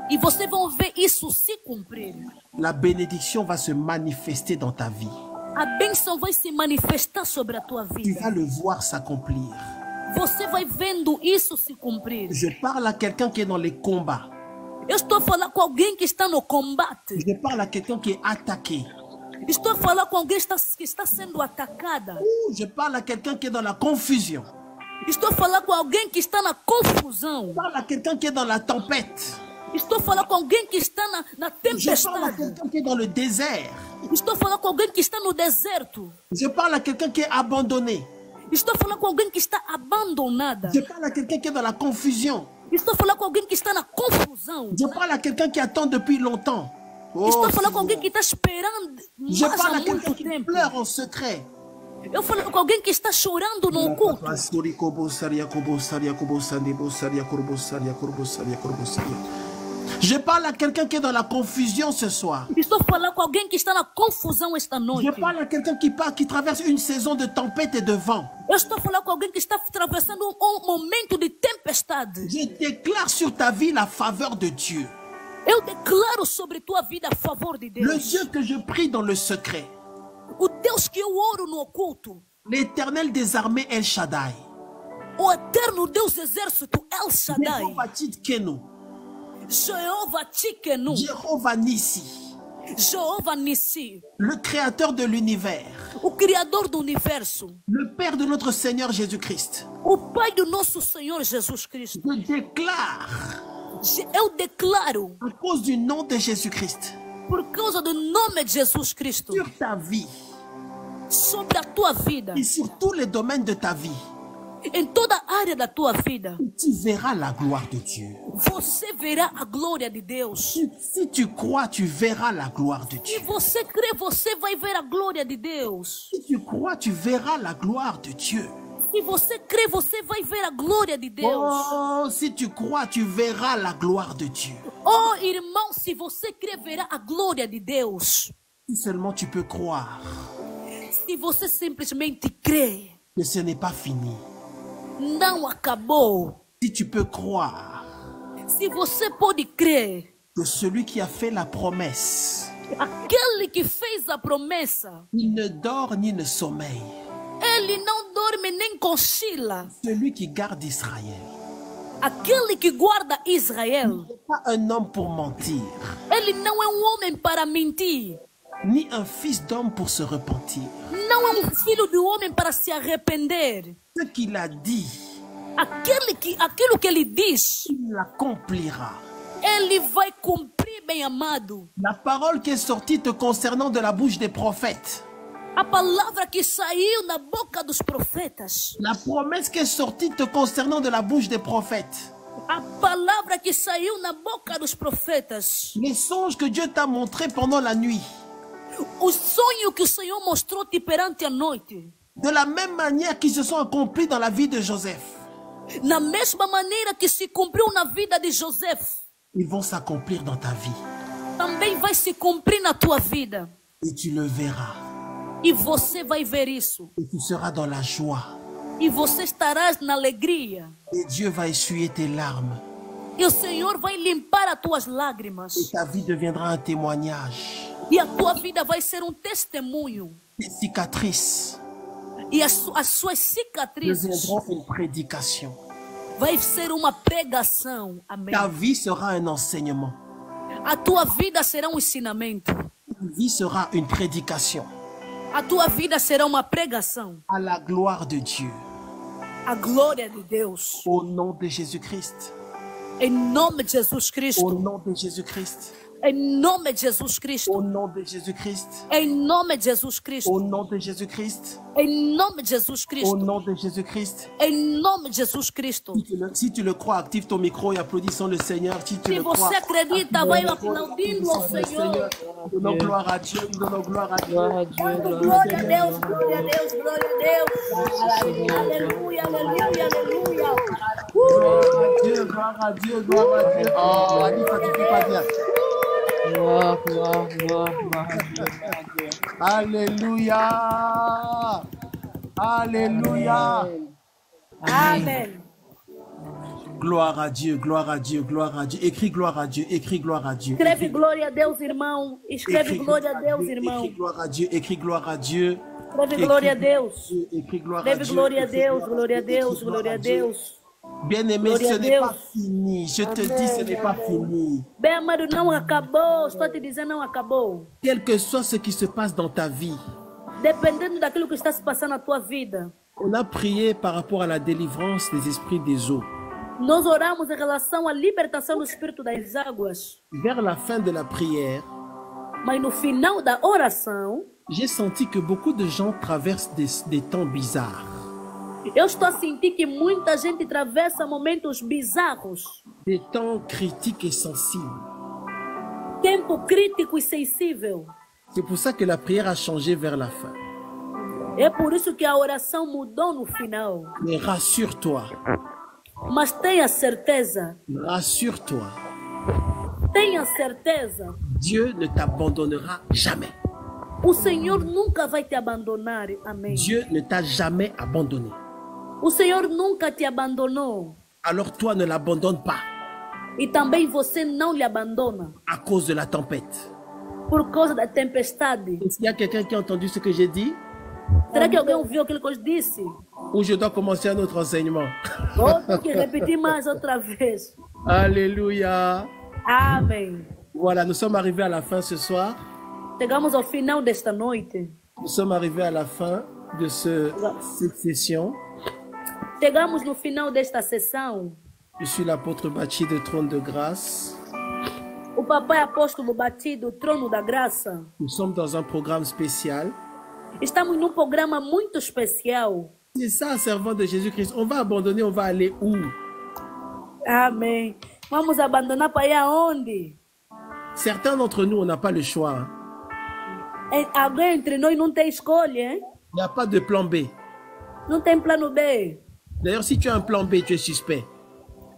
E vocês vão ver isso se cumprir. La bénédiction va se manifester dans ta vie. A bênção vai se manifestar sobre a tua Tu vida. vas le voir s'accomplir. Você vai vendo isso se cumprir. Je parle à quelqu'un qui est dans les combats. Eu estou a falar com alguém que está no combate. Je parle à quelqu'un qui est attaqué. Estou a falar com alguém que está sendo atacada. Je parle à quelqu'un qui est dans la confusion. Estou a falar com alguém que está na confusão. Je parle à quelqu'un qui est dans la tempête. Estou a falar com alguém que está na Je parle à tempestade. quelqu'un qui est dans le désert. Estou a falar com alguém que está no deserto. Je parle à quelqu'un qui est abandonné. Estou a falar com alguém que está abandonada. Je parle à quelqu'un qui est dans la confusion. Estou a falar com alguém que está na confusão. Je parle à quelqu'un qui attend depuis longtemps. Oh, Estou a falar com alguém que está esperando je mais parle há à quelqu'un muito qui tempo. pleure en secret. Eu falo com alguém que está chorando no oculto. Je parle à quelqu'un qui est dans la confusion ce soir. Estou a falar com alguém que está na confusão esta Je noite. parle à quelqu'un qui traverse une saison de tempête et de vent. Eu estou a falar com alguém que está atravessando momento de tempestade. Je déclare sur ta vie la faveur de Dieu. Eu declaro sobre tua vida a favor de Le Deus. Dieu que je prie dans le secret. O Deus que eu oro no oculto. L'Éternel des armées El Shaddai. O eterno Deus exército El Shaddai. Jehovah Tzidkenu. Jeová Tsidkenu. Jehovah Nissi. Jeová Nissi. Le créateur de l'univers. O criador do universo. Le Père de notre Seigneur Jésus-Christ. O Pai do nosso Senhor Jesus Cristo. Je déclare, Eu declaro, à cause du nom de Jésus-Christ, por causa do nome de Jesus Cristo, sur ta vie sobre a tua vida, et sur tous les domaines de ta vie, em toda a área da tua vida, tu verras la gloire de Dieu. você verá a glória de Deus. Si tu crois, tu verras la gloire de Se Dieu. você crê, você vai ver a glória de Deus. Si tu crois, tu verras la gloire de Dieu. Se você crê, você vai ver a glória de Deus. Oh, si tu crois, tu verras la gloire de Dieu. Oh, irmão, se você crê, verá a glória de Deus. Si seulement tu peux croire Se você simplesmente crê, que ce n'est pas fini. não acabou. Si tu peux croire Se você pode crer, que celui qui a fait la promesse, aquele que fez a promessa, il ne dort ni ne sommeille. ele não dorme nem cochila. Celui qui garde Israël Aquele que guarda Israel, n'est pas un homme pour mentir, ele não é um homem para mentir. ni un fils d'homme pour se repentir. Não é um filho do homem para se arrepender. Ce qu'il a dit, Aquilo que ele diz, il l'accomplira. Ele vai cumprir, bem amado. La parole qui est sortie te concernant de la bouche des prophètes. A palavra que saiu na boca dos profetas. La promesse qui est sortie te concernant de la bouche des prophètes. A palavra que saiu na boca dos profetas. Les songes que Dieu t'a montrés pendant la nuit. O sonho que o Senhor mostrou-te perante a noite. De la même manière qu'ils se sont accomplis dans la vie de Joseph. Na mesma maneira que se cumpriu na vida de José. Ils vont s'accomplir dans ta vie. Também vai se cumprir na tua vida. Et tu le verras. E você vai ver isso. Et tu seras dans la joie. E você estarás na alegria. Et Dieu va essuyer tes larmes. E o Senhor vai limpar as tuas lágrimas. Et ta vie deviendra un témoignage. E a tua vida vai ser testemunho. Tes cicatrices E as suas cicatrizes deviendront une prédication. vai ser uma pregação. Amém. Ta vie sera un enseignement. A tua vida será ensinamento. Ta vie sera une prédication. A tua vida será uma pregação. À la gloire de Dieu. A glória de Deus. Au nom de Jésus-Christ. Em nome de Jesus Cristo. Au nom de Jésus-Christ. Em nome de Jesus Cristo. Au nom de Jésus-Christ. Em nome de Jesus Cristo. Au nom de Jésus-Christ. Em nome de Jesus Au Cristo. nom de Jésus-Christ. Em nome de Jesus Cristo. Si tu le crois, active ton micro et applaudissons le Seigneur. Si tu Se le crois, você acredita, vai aplaudindo ao Senhor. nous donnons gloire à Dieu, nous donnons gloire à Dieu. Glória a Deus, Dando glória a glória a Deus, glória a Deus, glória a Deus. Aleluia, aleluia, aleluia. Gloire à Dieu, gloire à Dieu. Oh, Ali, ça te fait pas bien. Glória, glória, glória. Alléluia. Alléluia. Amém. Gloire à Dieu, gloire à Dieu, gloire à Dieu. Écris gloire à Dieu, écris gloire à Dieu. Escreve glória a Deus, irmão. Escreve Écris glória a Deus, Écris irmão. gloire à Dieu, écris gloire à Dieu. Escreve glória a Deus. Écris gloire à Escreve Dieu. glória a écris Deus, gloire glória a Dieu, Deus, écris glória a Dieu. Deus. Bien-aimé, Glória ce a n'est Deus. pas fini. Je te dis, ce n'est pas fini. Bem, amado, não acabou. Estou te dizendo, não acabou. Quel que soit ce qui se passe dans ta vie, Dependendo daquilo que está se passando na tua vida. on a prié par rapport à la délivrance des esprits des eaux. Nós oramos em relação à libertação do espírito das águas. Vers la fin de la prière, Mas no final da oração, j'ai senti que beaucoup de gens traversent des temps bizarres. eu estou a sentir que muita gente atravessa momentos bizarros. Des temps critiques et sensibles. Tempo crítico e sensível. C'est pour ça que la prière a changé vers la fin. É por isso que a oração mudou no final. Mais rassure-toi, Mas tenha certeza, rassure-toi, tenha certeza, Dieu ne t'abandonnera jamais. o Senhor nunca vai te abandonar. Amém. Dieu ne t'a jamais abandonné. O Senhor nunca te abandonou. Alors toi, ne l'abandonne pas E também você não lhe abandona à cause de la tempête. por causa da tempestade. Est-ce qu'il y a quelqu'un qui a entendu ce que j'ai dit? Será que alguém ouviu aquilo que eu disse? Ou je dois commencer un autre enseignement? Ou tenho que repetir mais outra vez? Alléluia. Amém. Voilà, nous sommes arrivés à la fin ce soir. Chegamos ao final desta noite. Nous sommes arrivés à la fin de cette session. Chegamos no final desta sessão. Je suis l'apôtre Bachi de Trône de Grâce. O papai apóstolo batido, trono da graça. Nous sommes dans un programme spécial. Estamos num programa muito especial. C'est ça, servant de Jésus-Christ. On va abandonner, on va aller où? Amém. Vamos abandonar para ir aonde? Certains d'entre nous, on n'a pas le choix. Hein. Alguém entre nós não tem escolha, hein? Il n'y a pas de plan B. Não tem plano B. D'ailleurs, si tu as un plan B, tu es suspect.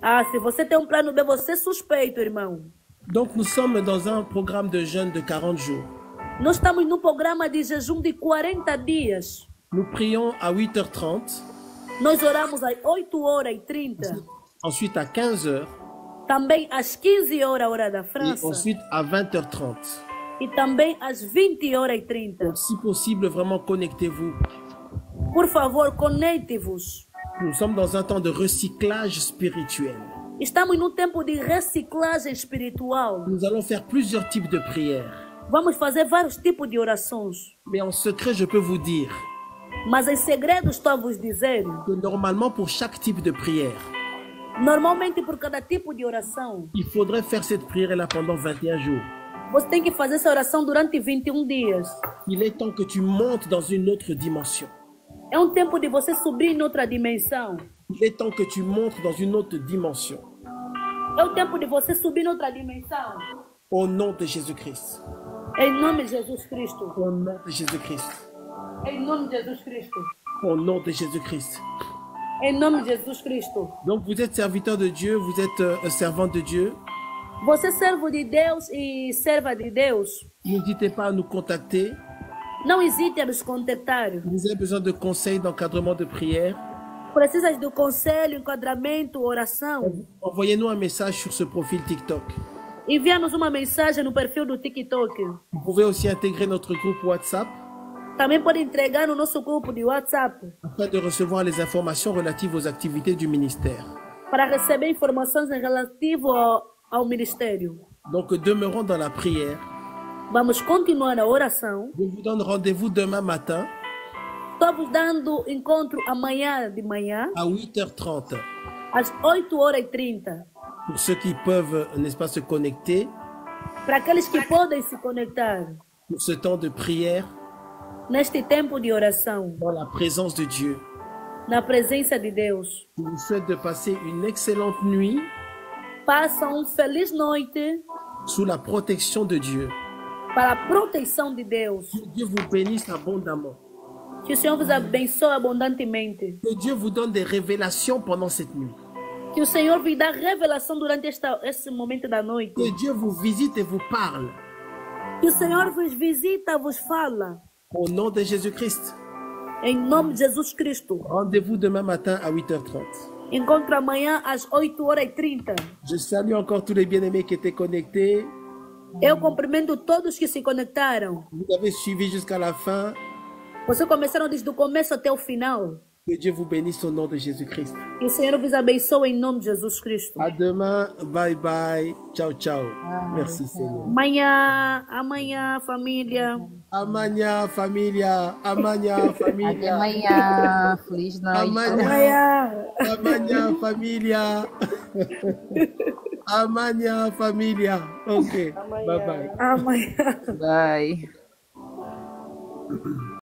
Ah, se você tem plano B, você é suspeito, irmão. Donc, nous sommes dans un programme de jeûne de 40 jours. Nós estamos num programa de jejum de 40 dias. Nous prions à 8h30. Nós oramos às 8h30. Ensuite à 15h. Também às 15h, hora da Et França. ensuite à 20h30. E também às 20h30. Donc, si possible, vraiment connectez-vous. Por favor, conecte-vos. Nous sommes dans un temps de recyclage spirituel. Estamos num tempo de reciclagem espiritual. Nous allons faire plusieurs types de prières. Vamos fazer vários tipos de orações. Mais en secret, je peux vous dire Mas em segredo estou a vos dizer que normalement, pour chaque type de prière, Normalmente, por cada tipo de oração, il faudrait faire cette prière-là pendant 21 jours. você tem que fazer essa oração durante 21 dias. Il est temps que tu montes dans une autre dimension. É um tempo de você subir em outra dimensão. Il est temps que tu montes dans une autre dimension. É o tempo de você subir em outra dimensão. Au nom de Jésus-Christ. Em nome de Jesus Cristo. Au nom de Jésus-Christ. Em nome de Jesus Cristo. Au nom de Jésus-Christ. Em nome de Jesus Cristo. Donc vous êtes serviteur de Dieu, vous êtes un servant de Dieu. Você é servo de Deus e serva de Deus. N'hésitez pas à nous contacter. Não hesite a nos contactar. Vous avez besoin de conseils, d'encadrement de prière. Precisas do conselho, enquadramento, oração? Envoyez-nous un message sur ce profil TikTok. Envia-nos uma mensagem no perfil do TikTok. Vous pouvez aussi intégrer notre groupe WhatsApp Também pode entregar no nosso grupo de WhatsApp afin de recevoir les informations relatives aux activités du ministère. para receber informações em relativo ao ministério. Donc demeurons dans la prière. Vamos continuar a oração. Je vous donne rendez-vous demain matin Estou vos dando encontro amanhã de manhã, à 8h30. às 8h30. Pour ceux qui peuvent, n'est-ce pas, se connecter Para aqueles que podem se conectar pour ce temps de prière neste tempo de oração, dans la présence de Dieu. na presença de Deus. Je vous souhaite de passer une excellente nuit Passam feliz noite sous la protection de Dieu. para a proteção de Deus. Que Dieu vous bénisse abondamment. Que o Senhor vos abençoe abundantemente. Que Dieu vous donne des révélations pendant cette nuit. Que o Senhor vos dê revelação durante esse momento da noite. Que Dieu vous visite et vous parle. Que o Senhor vos visita, vos fala. Au nom de Jésus-Christ. Em nome de Jesus Cristo. Rendez-vous demain matin à 8h30. Encontro amanhã às 8h30. Je salue encore tous les bien-aimés qui étaient connectés. Eu cumprimento todos que se conectaram. Vous avez suivi jusqu'à la fin. Vocês começaram desde o começo até o final. Que Dieu vous bénisse au nom de Jésus-Christ. Que o Senhor vos abençoe em nome de Jesus Cristo. À demain. Bye bye. Ciao, ciao. Merci Seigneur. Amanhã, família. Amanhã, família. Amanhã, família. Amanhã, feliz noite. Amanhã. Amanhã, família. Amanhã, família. Ok. Bye bye. Amanhã. Bye.